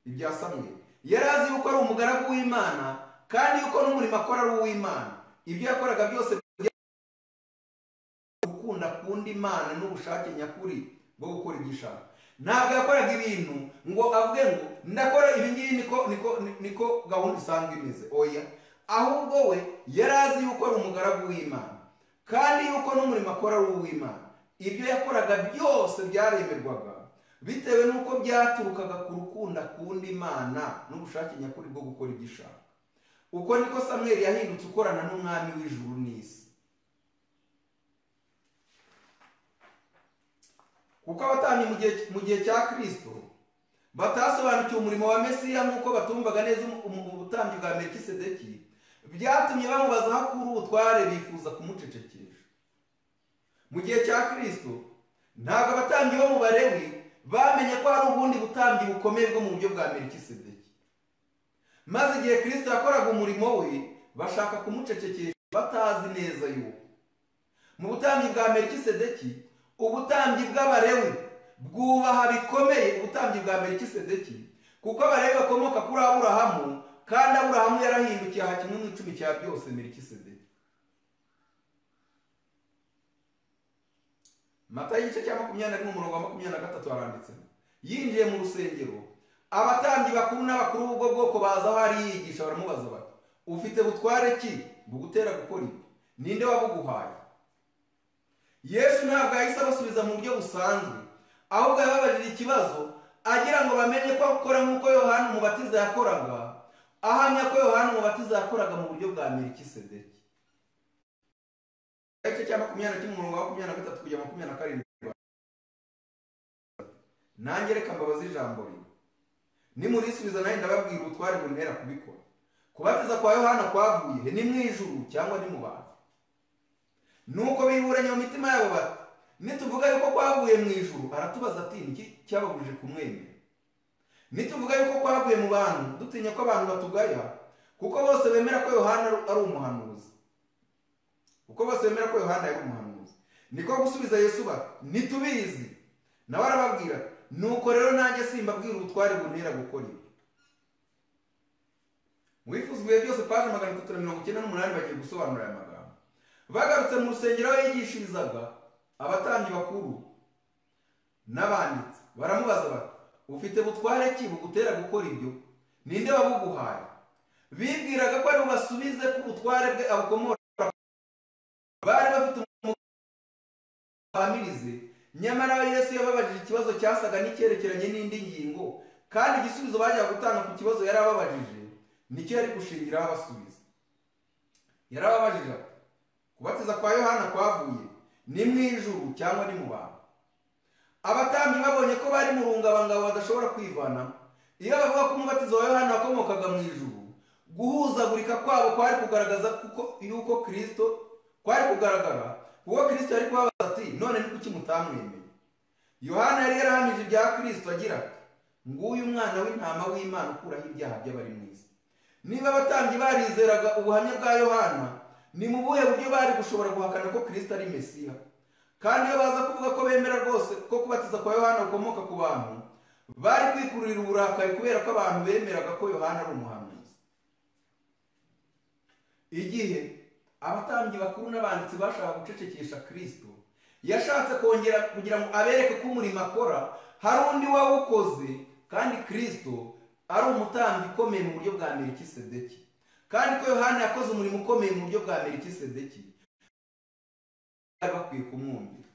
ibya Samweli, yari azi yuko ari umugaragu w'Imana, kandi yuko n'umurimo akora ari uw'Imana. Ibyo yakoraga byose gukunda kundi Imana n'ubushake nyakuri bwo gukora igishaka. Ntabwo yakoraga ibintu ngo avuge ngo ndakora ibi ngibi niko gahunda isanzwe imeze. Oya, ahubwo we yari azi yuko ari umugaragu w'Imana, kandi yuko n'umurimo akora ari uw'Imana. Ibyo yakoraga byose byaremerwaga bitewe n'uko byaturukaga ku rukunda kundi Imana n'ubushake nyakuri bwo gukora igishaka. Uko niko Samweli yahindutse ukorana n'umwami w'ijuru n'isi. Kuko abatambyi mu gihe cya Kristo batasobanukiwe umurimo wa Mesiya nk'uko batumvaga neza ubutambyi bwa Melikisedeki, byatumye bamubaza aho akura ubutware, bifuza kumucecekesha. Mu gihe cya Kristo ntabwo abatambyi bo mu Balewi bamenye ko hari ubundi butambyi bukomeye bwo mu buryo bwa Melikisedeki. Maze igihe Kristo yakoraga umurimo we, bashaka kumucecekesha batazi neza yuko mu butambyi bwa Melikisedeki, ubutambyi bw'Abalewi bwubaha bikomeye ubutambyi bwa Melikisedeki, kuko Abalewi bakomoka kuri Aburahamu, kandi Aburahamu yarahindukiye aha kimwe mu icumi cya byose Melikisedeki. Matayo igice cya 21 umurongo wa 23 haranditse: yinjiye mu rusengero, abatambyi bakuru n'abakuru b'ubwo bwoko baza aho ari yigisha, baramubaza bati, ufite butware ki bugutera gukora ibi? Ninde wabuguhaye? Yesu ntabwo yahise abasubiza mu buryo busanzwe, ahubwo yababajije ikibazo agira ngo bamenye ko akora nk'uko Yohana Umubatiza yakoraga, ahamya ko Yohana Umubatiza yakoraga mu buryo bwa Melikisedeki. Igice cya 21 umurongo wa 23 kugera 27. Nanjye reka mbabaze ijambo rino, nimurisubiza nanjye ndababwira ubutware buntera kubikora. Kubatiza kwa Yohana kwavuye he? Ni mu ijuru cyangwa ni mu bantu? Nuko biburanya mu mitima yabo bati, nituvuga yuko kwavuye mu ijuru, aratubaza ati niki cyababujije kumwemera? Nituvuga yuko kwavuye mu bantu, dutinya ko abantu batugaya, kuko bose bemera ko Yohana ari umuhanuzi. Niko gusubiza Yesu bati, ntitubizi. Nawe arababwira, nuko rero nanjye simbabwira ubutware buntera gukora ibi. Wifuza ibihe byose paje 398 bagiye gusobanura aya magambo. Bagarutse mu rusengero aho yigishirizaga, abatambyi bakuru n'abanditsi baramubaza bati, ufite butware ki bugutera gukora ibyo? Ninde wabuguhaye? Bibwiraga ko ari bubasubize ku butware bwe abukomora. Bari bafite umugabamirize, nyamara Yesu yababajije ikibazo cyasaga n'icyerekeranye n'indi ngingo, kandi igisubizo bajya gutanga ku kibazo yari ababajije nicyo yari gushingiraho abasubiza. Yarababajije ati, kubatiza kwa Yohana kwavuye ni mu ijuru cyangwa ni mu bantu? Abatambyi babonye ko bari mu rungabangabo badashobora kwivanamo, iyo bavuga ko umubatizo wa Yohana wakomokaga mu ijuru, guhuzagurika kwabo kwari kugaragaza yuko Kristo yari kubabaza ati, none ni kuki mutamwemeye? Yohana yari yarahamije ibya Kristo agira ati, nguyu umwana w'intama w'Imana ukuraho ibyaha by'abari mu isi. Niba abatambyi barizeraga ubuhamya bwa Yohana, ni mu buhe buryo bari gushobora guhakana ko Kristo ari Mesiya? Kandi iyo baza kuvuga ko bemera rwose ko kubatiza kwa Yohana gukomoka ku bantu, bari kwikururira uburakari kubera ko abantu bemeraga ko Yohana ari umuhanuzi. Igihe abatambyi bakuru n'abanditsi bashaka gucecekesha Kristo, yashatse kongera kugira ngo abereke ko umurimo akora hari undi wawukoze, kandi Kristo ari umutambyi ukomeye mu buryo bwa Melikisedeki, kandi ko Yohana yakoze umurimo ukomeye mu buryo bwa Melikisedeki, bari bakwiye kumwumvira.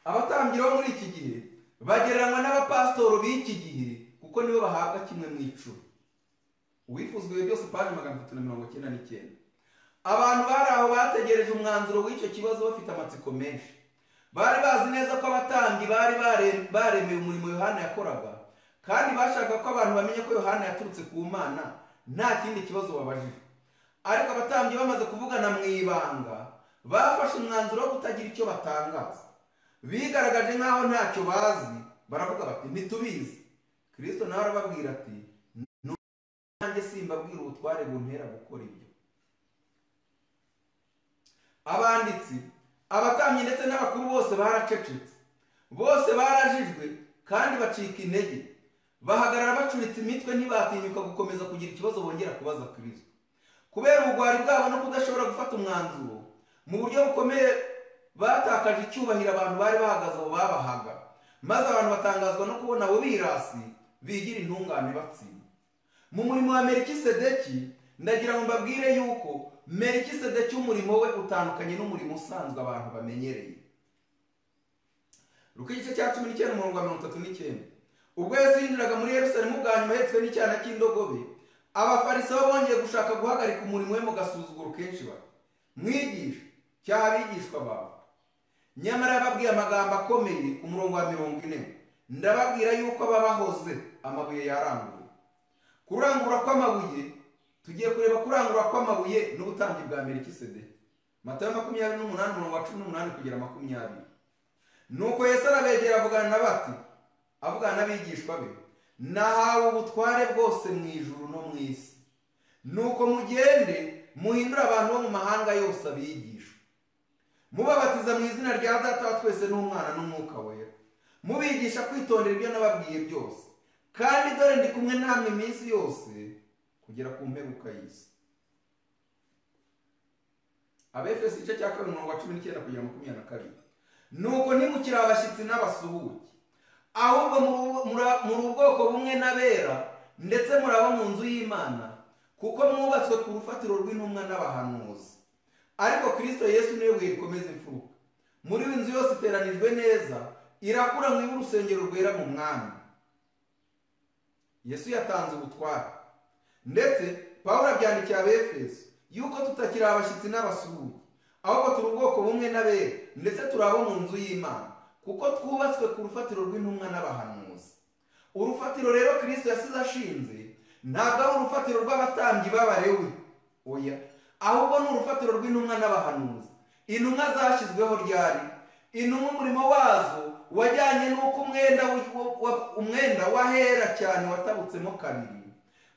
Abatambyi bo muri iki gihe bagereranywa n'abapasitoro b'iki gihe, kuko nibo bahabwa kimwe mu icumi. Uwifuzwa ibihe byose paje 399. Abantu bari aho bategereje umwanzuro w'icyo kibazo bafite amatsiko menshi. Bari bazi neza ko abatambyi bari baremeye umurimo Yohana yakoraga, kandi bashaka ko abantu bamenye ko Yohana yaturutse ku Mana, nta kindi kibazo babajije. Ariko abatambyi bamaze kuvugana mu ibanga, bafashe umwanzuro wo kutagira icyo batangaza. Bigaragaje nk'aho ntacyo bazi, baravuga bati, ntitubizi. Kristo nawe arababwira ati, nanjye simbabwira ubutware buntera gukora ibyo. Abanditsi, abatambyi ndetse n'abakuru bose baracecetse, bose barajijwe kandi bacika intege, bahagarara bacuritse imitwe, ntibatinyuka gukomeza kugira ikibazo bongera kubaza Kristo. Kubera ubugwari bwabo no kudashobora gufata umwanzuro mu buryo bukomeye, batakaje icyubahiro abantu bari bahagaze aho babahaga, maze abantu batangazwa no kubona abo birasi bigira intungane batsinda. Mu murimo wa Melikisedeki, ndagira ngo mbabwire yuko Melikisedeki umurimo we utandukanye n'umurimo usanzwe abantu bamenyereye. Luka igice cya 19:39. Ubwo Yesu yinjiraga muri Yerusalemu bwa nyuma ahetswe n'icyana cy'indogobe, abafarisayo bongeye gushaka guhagarika umurimo we mu gasuzuguro kenshi bati, mwigisha cyaha abigishwa bawe. Nyamara yababwiye amagambo akomeye ku murongo wa 40. Ndababwira yuko ababahoze amabuye yaranguye. Kurangura kw'amabuye, tugiye kureba kurangura kw'amabuye n'ubutambyi bwa Melikisedeki. Matayo 28:18-20. Nuko Yesu arabegera avugana n'abigishwa be, nahawe ubutware bwose mu ijuru no mu isi. Nuko mugende muhindure abantu bo mu mahanga yose abigisha, mubabatiza mu izina rya Data wa twese n'Umwana n'Umwuka wera, mubigisha kwitondera ibyo nababwiye byose, kandi dore ndi kumwe namwe iminsi yose kugera ku mperuka y'isi. Abefeso igice cya 2:19-22. Nuko ntimukiri abashyitsi n'abasuhuke, ahubwo muri ubwoko bumwe n'abera, ndetse muraba mu nzu y'Imana, kuko mwubatswe ku rufatiro rw'intumwa n'abahanuzi. Ariko Kristo Yesu niwe buye rikomeza imfuruka. Muri inzu yose iteranijwe neza, irakura mu urusengero rwera mu Mwami. Yesu yatanze ubutware. Ndetse Pawulo abyandikiye Abefeso yuko tutakiri abashyitsi n'abasuhuke, ahubwo turi ubwoko bumwe n'abera, ndetse turabo mu nzu y'Imana, kuko twubatswe ku rufatiro rw'intumwa n'abahanuzi. Urufatiro rero Kristo yasize ashinze ntabwo ari urufatiro rw'abatambyi b'Abalewi, oya, ahubwo ni urufatiro rw'intumwa n'abahanuzi. Intumwa zashyizweho ryari? Intumwa umurimo wazo wajyanye n'uko umwenda wahera cyane watabutsemo kabiri,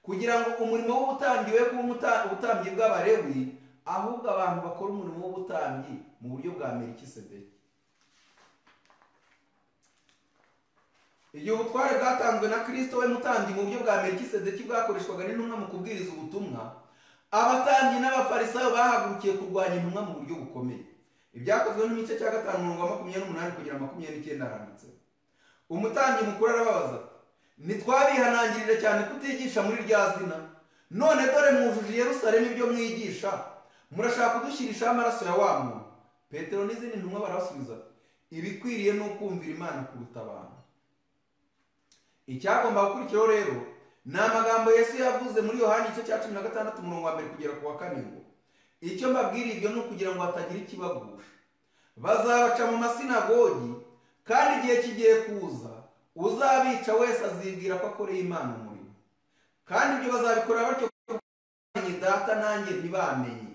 kugira ngo umurimo w'ubutambyi we kuba ubutambyi bw'Abalewi, ahubwo abantu bakora umurimo w'ubutambyi mu buryo bwa Melikisedeki. Igihe ubutware bwatanzwe na Kristo we mutambyi mu buryo bwa Melikisedeki bwakoreshwaga n'intumwa mu kubwiriza ubutumwa, abatambyi n'abafarisayo bahagurukiye kurwanya intumwa mu buryo bukomeye. Ibyakozwe n'igice cya 5:28 kugera 29 haranditse. Umutambyi mukuru arababaza, ntitwabihanangirije cyane kutigisha muri rya zina, none dore mwujuje Yerusalemu ibyo mwigisha, murashaka kudushyirishaho amaraso ya wa muntu? Petero n'izindi ntumwa barabasubiza, ibikwiriye ni ukumvira Imana kuruta abantu. Icyagomba gukurikiraho rero ni amagambo Yesu yavuze muri Yohana igice cya 16 umurongo wa 1 kugera ku wa 4 ngo, icyo mbabwira ibyo ni ukugira ngo hatagira ikibagusha. Bazabaca mu masinagogi, kandi igihe kigiye kuza uzabica wese azibwira ko akoreye Imana umurimo. Kandi ibyo bazabikora batyo kuko data nanjye ntibamenye.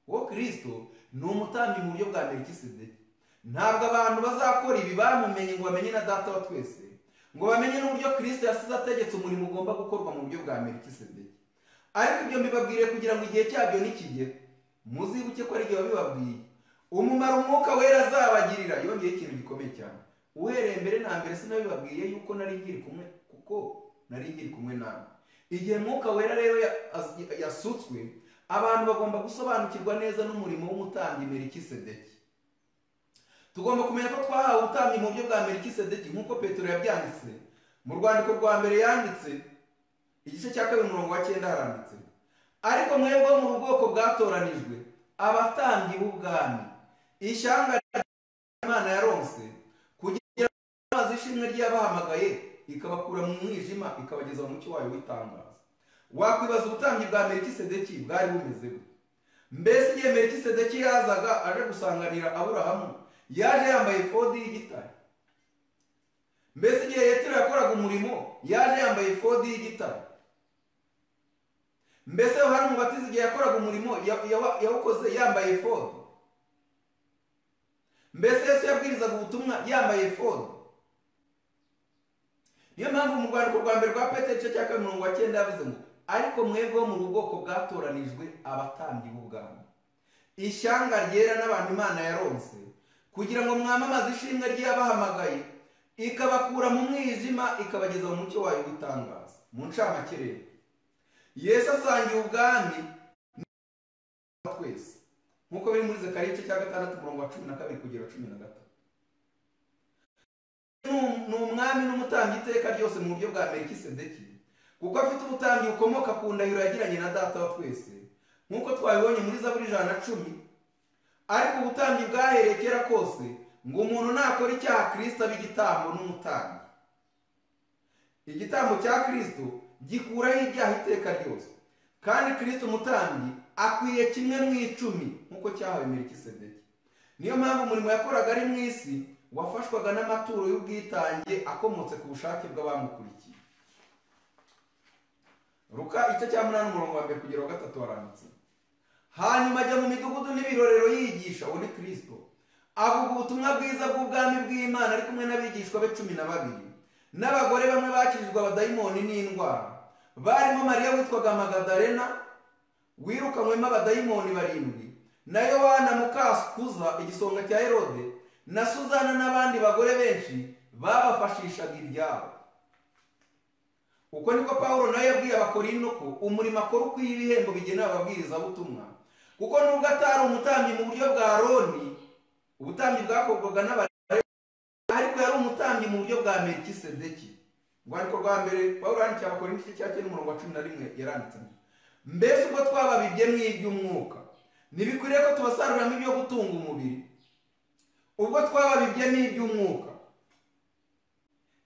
Uwo Kristo ni umutambyi mu buryo bwa Melikisedeki. Ntabwo abantu bazakora ibi bamumenye ngo bamenye na data wa twese, ngo bamenye n'uburyo Kristo yasize ategetse umurimo ugomba gukorwa mu buryo bwa Melikisedeki. Ariko ibyo mbibabwiriye kugira ngo igihe cyabyo nikigera, muzibuke ko ari igihe wabibabwiye umumaro umwuka wera azabagirira. Yongeye ikintu gikomeye cyane, uhereye mbere na mbere sinabibabwiye yuko nari ngiri kumwe, kuko nari ngiri kumwe nawe. Igihe mwuka wera rero yasutswe, abantu bagomba gusobanukirwa neza n'umurimo w'umutambyi Melikisedeki. Tugomba kumenya ko twahawe ubutambyi mu buryo bwa Melikisedeki nk'uko Petero yabyanditse mu rwandiko rwa mbere yanditse igice cya 2:9 haranditse, ariko mwebwe mu bwoko bwatoranijwe, abatambyi b'ubwami, ishyanga Imana yaronse, kugira ngo amazi ishimwe ry'abahamagaye ikabakura mu mwijima ikabageza mu mucyo wayo w'itangaza. Wakwibaza ubutambyi bwa Melikisedeki bwari bumeze gute? Mbese igihe Melikisedeki yazaga aje gusanganira Aburahamu, yaje yambaye efodi y'igitare? Mbese igihe Yetiro yakoraga umurimo, yaje yambaye efodi y'igitare? Mbese Yohana Umubatiza igihe yakoraga umurimo yawukoze yambaye efodi? Mbese Yesu yabwirizaga ubutumwa yambaye efodi? Niyo mpamvu mu rwandiko rwa mbere rwa Petero igice cya 2:9 yavuze ngo, ariko mwebwe mu bwoko bwatoranijwe, abatambyi b'ubwami, ishyanga ryera n'abantu Imana yaronse, kugira ngo mwamamaze ishimwe ry'abahamagaye ikabakura mu mwijima ikabageza mu mucyo wayo w'itangaza. Mu ncamake rero, Yesu asangiye ubwami twese nk'uko biri muri Zekariya igice cya 6 umurongo wa 12 kugera 13. Ni umwami n'umutambyi iteka ryose mu buryo bwa Melikisedeki, kuko afite ubutambyi bukomoka ku ndahiro yagiranye na data wa twese, nk'uko twabibonye muri Zaburi 110. Ariko ubutambyi bwahereye kera kose ngo umuntu nakora icyaha Kristo abe igitambo n'umutambyi. Igitambo cya Kristo gikuraho ibyaha iteka ryose, kandi Kristo umutambyi akwiye 1/10 nk'uko cyahawe Melikisedeki. Niyo mpamvu umurimo yakoraga ari mu isi wafashwaga n'amaturo y'ubwitange akomotse ku bushake bw'abamukurikiye. Luka igice cya 8 umurongo wa 1 kugera wa 3 haranditse, hanyuma ajya mu midugudu n'ibirorero yigisha, uwo ni Kristo, avuga ubutumwa bwiza bw'ubwami bw'Imana ari kumwe n'abigishwa be 12 n'abagore bamwe bakijijwe abadayimoni n'indwara, barimo Mariya witwaga Magadalena wirukanywemo abadayimoni 7, na Yohana Mukaskuza igisonga cya Herode, na Suzana n'abandi bagore benshi babafashishaga ibyabo. Uko niko Pawulo nawe yabwiye Abakorinto ko umurimo akora ukwiye ibihembo bigenewe ababwirizabutumwa, kuko nubwo atari umutambyi mu buryo bwa Aroni, ubutambyi bwakorwaga n'Abalewi, ariko yari umutambyi mu buryo bwa Melikisedeki. Urwandiko rwa mbere Pawulo yandikiye Abakorinto igice cya 9 umurongo wa 11 yaranditse, mbese ubwo twababibye mu iby'umwuka, ntibikwiriye ko tubasaruriramo ibyo gutunga umubiri. Ubwo twababibye mu iby'umwuka,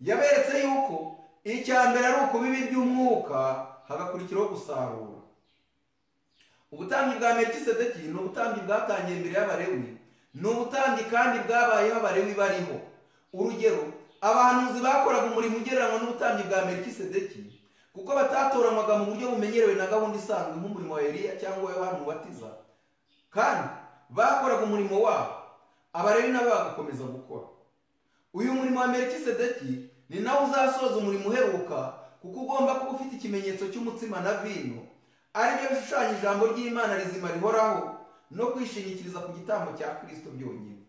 yaberetse yuko icya mbere ari ukubiba iby'umwuka hagakurikiraho gusarura. Ubutambyi bwa Melikisedeki ni ubutambyi bwatangiye mbere y'Abalewi, ni ubutambyi kandi bwabayeho Abalewi bariho. Urugero, abahanuzi bakoraga umurimo ugereranywa n'ubutambyi bwa Melikisedeki, kuko batatoranywaga mu buryo bumenyerewe na gahunda isanzwe nk'umurimo wa Eliya cyangwa Yohana Umubatiza, kandi bakoraga umurimo wabo, Abalewi nabo bagakomeza gukora. Uyu murimo wa Melikisedeki ni nawe uzasoza umurimo uheruka, kuko ugomba kuba ufite ikimenyetso cy'umutsima na vino, ari byo bishushanya ijambo ry'Imana rizima rihoraho no kwishingikiriza ku gitambo cya Kristo byonyine.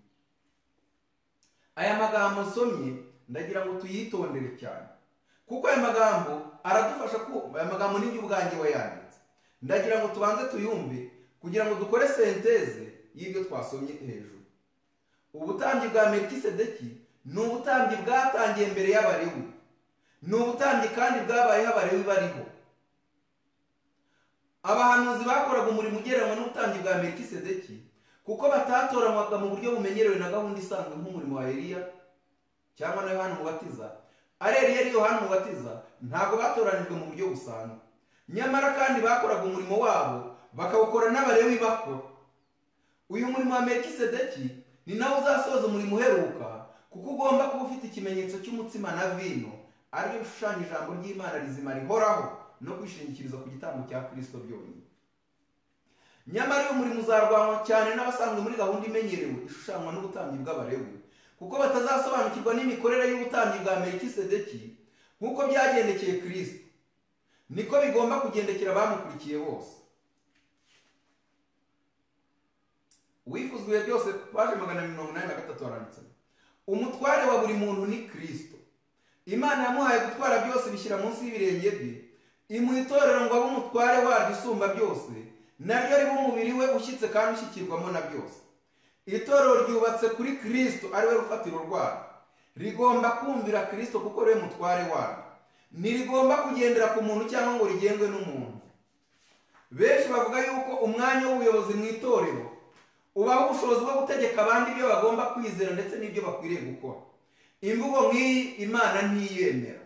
Aya magambo nsomye ndagira ngo tuyitondere cyane, kuko aya magambo aradufasha aya magambo ni ubwanjye wayanditse. Ndagira ngo tubanze tuyumve kugira ngo dukore senteze y'ibyo twasomye hejuru. Ubutambyi bwa Melikisedeki ni ubutambyi bwatangiye mbere y'Abalewi. Ni ubutambyi kandi bwabayeho Abalewi bariho. Abahanuzi bakoraga umurimo ugereranywa n'ubutambyi bwa Melikisedeki kuko batatoranywaga mu buryo bumenyerewe na gahunda isanzwe nk'umurimo wa Eliya cyangwa na Yohana Umubatiza. Ari Eliya ari Yohana Umubatiza ntabwo batoranijwe mu buryo busanzwe. Nyamara kandi bakoraga umurimo wabo bakawukora n'Abalewi bakora. Uyu murimo wa Melikisedeki ni nawe uzasoza umurimo uheruka, kuko ugomba kuba ufite ikimenyetso cy'umutsima na vino, aribyo bishushanya ijambo ry'Imana rizima rihoraho no kwishingikiriza ku gitambo cya Kristo byonyine. Nyamara uyu murimo uzarwanwa cyane n'abasanzwe muri gahunda imenyerewe ishushanywa n'ubutambyi bw'Abalewi, kuko batazasobanukirwa n'imikorere y'ubutambyi bwa Melikisedeki nk'uko byagendekeye Kristo, niko bigomba kugendekera abamukurikiye bose. Uwifuzwe byose paje 183 aranditse: umutware wa buri muntu ni Kristo. Imana yamuhaye gutwara byose bishyira munsi y'ibirenge bye, imuha itorero ngo abe umutware waryo usumba byose, naryo ribe umubiri we ushyitse kandi ushyikirwamo na byose. Itorero ryubatse kuri Kristo ari we rufatiro rwaryo. Rigomba kumvira Kristo kuko ari we mutware waryo. Ntirigomba kugendera ku muntu cyangwa ngo rigengwe n'umuntu. Benshi bavuga yuko umwanya w'ubuyobozi mu itorero ubaho ubushobozi bwo gutegeka abandi ibyo bagomba kwizera ndetse n'ibyo bakwiriye gukora. Imvugo nk'iyi Imana ntiyemera.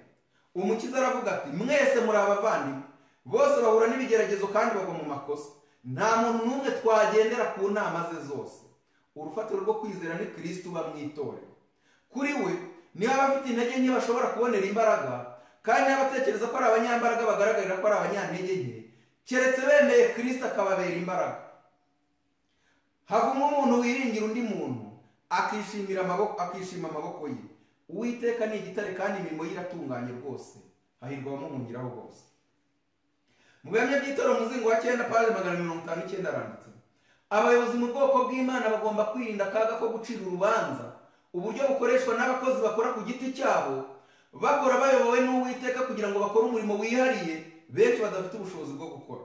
Umukiza aravuga ati: mwese muri abavandimwe, bose bahura n'ibigeragezo kandi bagwa mu makosa. Nta muntu n'umwe twagendera ku nama ze zose. Urufatiro rwo kwizera ni Kristo uba mu itorero. Kuri we niba abafite intege nke bashobora kubonera imbaraga, kandi n'abatekereza ko ari abanyambaraga bagaragarira ko ari abanyantege nke, keretse bemeye Kristo akababera imbaraga. Havamo umuntu wiringira undi muntu akishima amaboko ye. Uwiteka ni igitare kandi imirimo ye iratunganye rwose, hahirwa abamuhungiraho bose. Mu bihamya by'itorero muzingo wa 9 paje 159 aranditse: abayobozi mu bwoko bw'Imana bagomba kwirinda akaga ko gucira urubanza uburyo bukoreshwa n'abakozi bakora ku giti cyabo, bakora bayobowe n'Uwiteka kugira ngo bakore umurimo wihariye benshi badafite ubushobozi bwo gukora.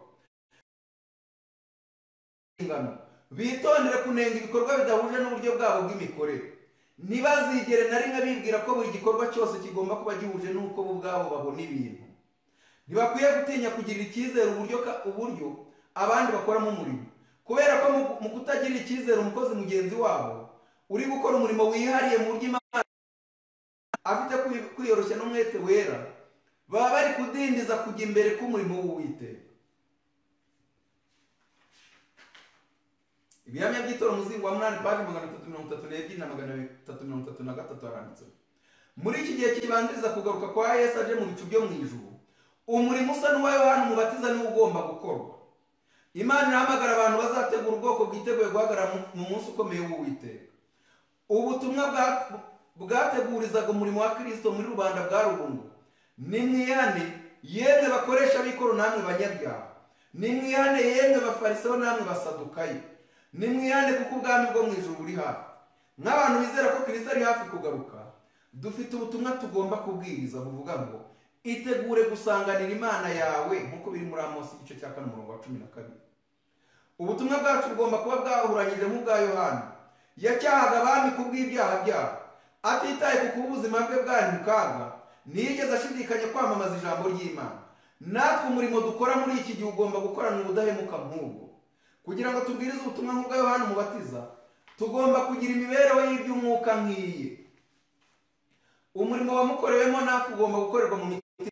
Bitondere kunenga ibikorwa bidahuje n'uburyo bwabo bw'imikorere. Ntibazigere na rimwe bibwira ko buri gikorwa cyose kigomba kuba gihuje n'uko bo ubwabo babona ibintu. Ntibakwiye gutinya kugirira icyizere uburyo abandi bakoramo umurimo, kubera ko mu kutagirira icyizere umukozi mugenzi wabo uri gukora umurimo wihariye mu buryo Imana afite kwiyoroshya n'umwete wera, baba bari kudindiza kujya imbere k'umurimo w'Uwiteka. Ibihamya by'itorero muzingo wa 8 paje 332 na 333 aranditse: muri iki gihe kibanziriza kugaruka kwa Yesu aje mu bicu byo mu ijuru, umurimo usa n'uwa Yohana Umubatiza niwo ugomba gukorwa. Imana irahamagara abantu bazategura ubwoko bwiteguye guhagarara mu munsi ukomeye w'Uwiteka. Ubutumwa bwategurizaga umurimo wa Kristo muri rubanda bwa rubungu: nimwihane yemwe bakoresha b'ikoro namwe banyabyaha, nimwihane yemwe bafarisayo namwe basadukayo, nimwihane kuko ubwami bwo mu ijuru buri hafi. Nk'abantu bizera ko Kristo ari hafi kugaruka, dufite ubutumwa tugomba kubwiriza buvuga ngo: itegure gusanganira Imana yawe, nk'uko biri muri Amosi igice cya 4:12. Ubutumwa bwacu bugomba kuba bwahuranyije nk'ubwa Yohana. Yacyahaga abami kubw'ibyaha byabo, atitaye ku kuba ubuzima bwe bwari mu kaga, ntiyigeze ashidikanya kwamamaza ijambo ry'Imana. Natwe umurimo dukora muri iki gihe ugomba gukorana ubudahemuka nk'ubwo. Kugira ngo tubwirize ubutumwa nk'ubwa Yohana Umubatiza, tugomba kugira imibereho y'iby'umwuka nk'iye. Umurimo wamukorewemo natwe ugomba gukorerwa mu mitima.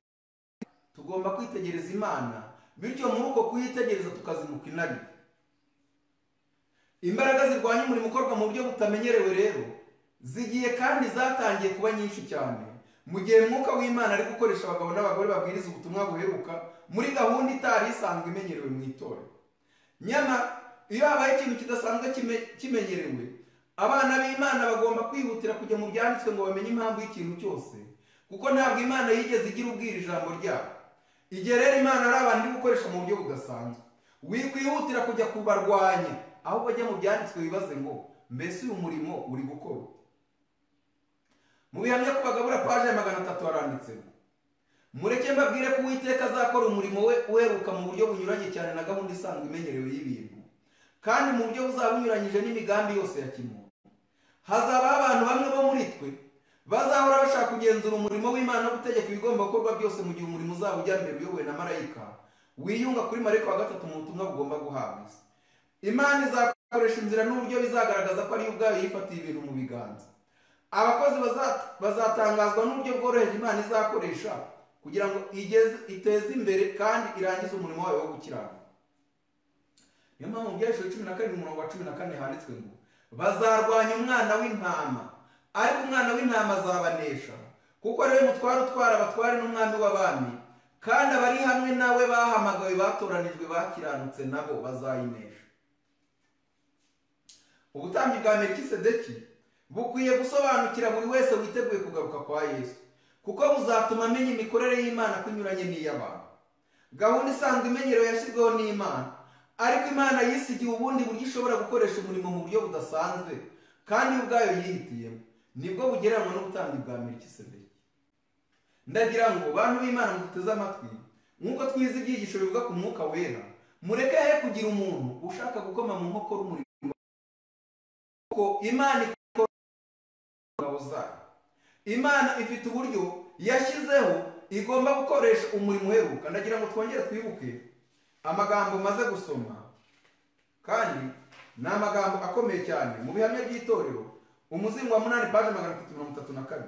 Tugomba kwitegereza Imana, bityo muri uko kuyitegereza tukazimuka inari. Imbaraga zirwanya umurimo ukorwa mu buryo butamenyerewe rero zigiye kandi zatangiye kuba nyinshi cyane, mu gihe Mwuka w'Imana ari gukoresha abagabo n'abagore babwiriza ubutumwa buheruka muri gahunda itari isanzwe imenyerewe mu itorero. Nyamara iyo habaye ikintu kidasanzwe kimenyerewe, abana b'Imana bagomba kwihutira kujya mu byanditswe ngo bamenye impamvu y'ikintu cyose, kuko ntabwo Imana yigeze igira ubwira ijambo ryayo. Igihe rero Imana ari abantu iri gukoresha mu buryo budasanzwe, wikwihutira kujya kubarwanya, ahubwo bajya mu byanditswe bibaze ngo mbese uyu murimo uri gukora. Mu bihamya ku bagabura paje ya 300 haranditse ngo mureke mbabwire ko Uwiteka azakora umurimo we uheruka mu buryo bunyuranye cyane na gahunda isanzwe imenyerewe y'ibintu, kandi mu buryo buzaba bunyuranyije n'imigambi yose ya kimuntu. Hazabaho abantu bamwe bo muri twe bazahora bashaka kugenzura umurimo w'Imana no gutegeka ibigomba gukorwa byose mu gihe umurimo uzaba ujya mbere uyobowe na marayika wiyunga kuri marayika wa gatatu mu butumwa bugomba guhabwa isi. Imana izakoresha inzira n'uburyo bizagaragaza ko ari yo ubwayo yifatiye ibintu mu biganza. Abakozi bazatangazwa n'uburyo bworoheje Imana izakoresha kugira ngo iteze imbere kandi irangize umurimo wayo wo gukiranuka. Niyo mpamvu mu Byahishuriwe 12:14 handitswe ngo bazarwanya umwana w'intama, ariko umwana w'intama azabanesha, kuko ari we mutware utwara abatware n'umwami w'abami, kandi abari hamwe nawe bahamagawe batoranijwe bakiranutse nabo bazayinesha. Ubutambyi bwa Melikisedeki bukwiye gusobanukira buri wese witeguye kugaruka kwa Yesu, kuko buzatuma amenya imikorere y'Imana kunyuranye n'iy'abantu. Gahunda isanzwe imenyerewe yashyizweho n'Imana, ariko Imana yisigiye ubundi buryo ishobora gukoresha umurimo mu buryo budasanzwe kandi ubwayo yihitiyemo, nibwo bugereranywa n'ubutambyi bwa Melikisedeki. Ndagira ngo bantu b'Imana muduteze amatwi, nk'uko twize ibyigisho bivuga ku Mwuka Wera, mureke he kugira umuntu ushaka gukoma mu nkokora umurimo, kuko Imana ikora ingabo zayo. Imana ifite uburyo yashyizeho igomba gukoresha umurimo uheruka. Ndagira ngo twongere twibuke amagambo maze gusoma, kandi ni amagambo akomeye cyane mu bihamya by'itorero, umuzingo wa 8 paje 332.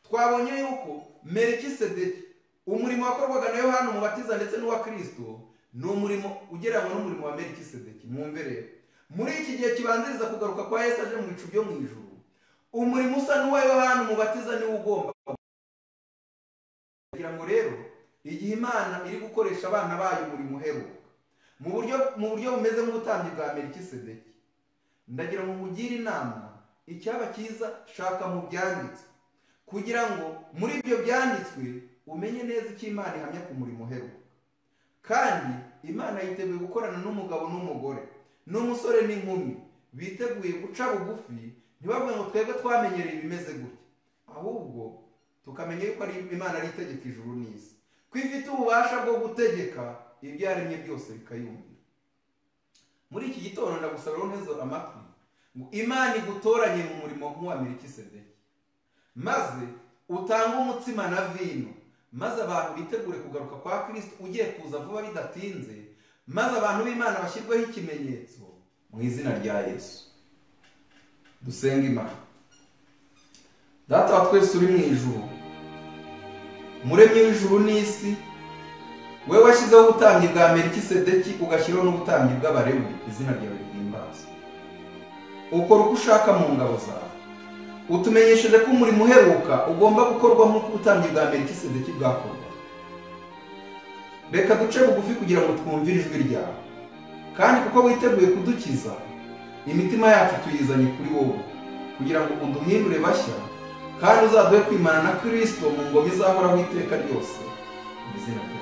Twabonye yuko Melikisedeki, umurimo wakorwaga na Yohana Umubatiza ndetse n'uwa Kristo, ni umurimo ugereranywa n'umurimo wa Melikisedeki. Mwumve rero, muri iki gihe kibanziriza kugaruka kwa Yesu aje mu bicu byo mu ijuru, umurimo usa n'uwa Yohana Umubatiza niwo ugomba. Kugira ngo rero igihe Imana iri gukoresha abana bayo umurimo uheruka mu buryo bumeze nk'ubutambyi bwa Melikisedeki, ndagira ngo mugire inama icyaba cyiza shaka mu byanditswe, kugira ngo muri ibyo byanditswe umenye neza icyo Imana ihamya ku murimo uheruka. Kandi Imana yiteguye gukorana n'umugabo n'umugore, n'umusore n'inkumi, biteguye guca bugufi, ntibavuge ngo twebwe twamenyereye ibimeze gutya, ahubwo tukamenya yuko ari Imana ari itegeka ijuru n'isi, ko ifite ububasha bwo gutegeka ibyo yaremye byose bikayumvira. Muri iki gitondo ndagusaba rero nteze amatwi ngo Imana igutoranye mu murimo nk'uwa Melikisedeki, maze utange umutsima na vino, maze abantu bitegure kugaruka kwa Kristo ugiye kuza vuba bidatinze, maze abantu b'Imana bashyirweho ikimenyetso mu izina rya Yesu. Dusenga Imana. Data wa twese uri mu ijuru, muremyi w'ijuru n'isi, wewe washyizeho ubutambyi bwa Melikisedeki ugashyiraho n'ubutambyi bw'Abalewi, izina ryawe rihimbazwe. Ukora uko ushaka mu ngabo zawe, utumenyesheje ko umurimo uheruka ugomba gukorwa nk'uko ubutambyi bwa Melikisedeki bwakorwa. Reka duce bugufi kugira ngo twumvire ijwi ryawe, kandi kuko witeguye kudukiza, imitima yacu tuyizanye kuri wowe, kugira ngo uduhindure bashya, kandi uzaduhe kwimana na Kristo mu ngoma izahoraho iteka ryose, mu izina ryawe.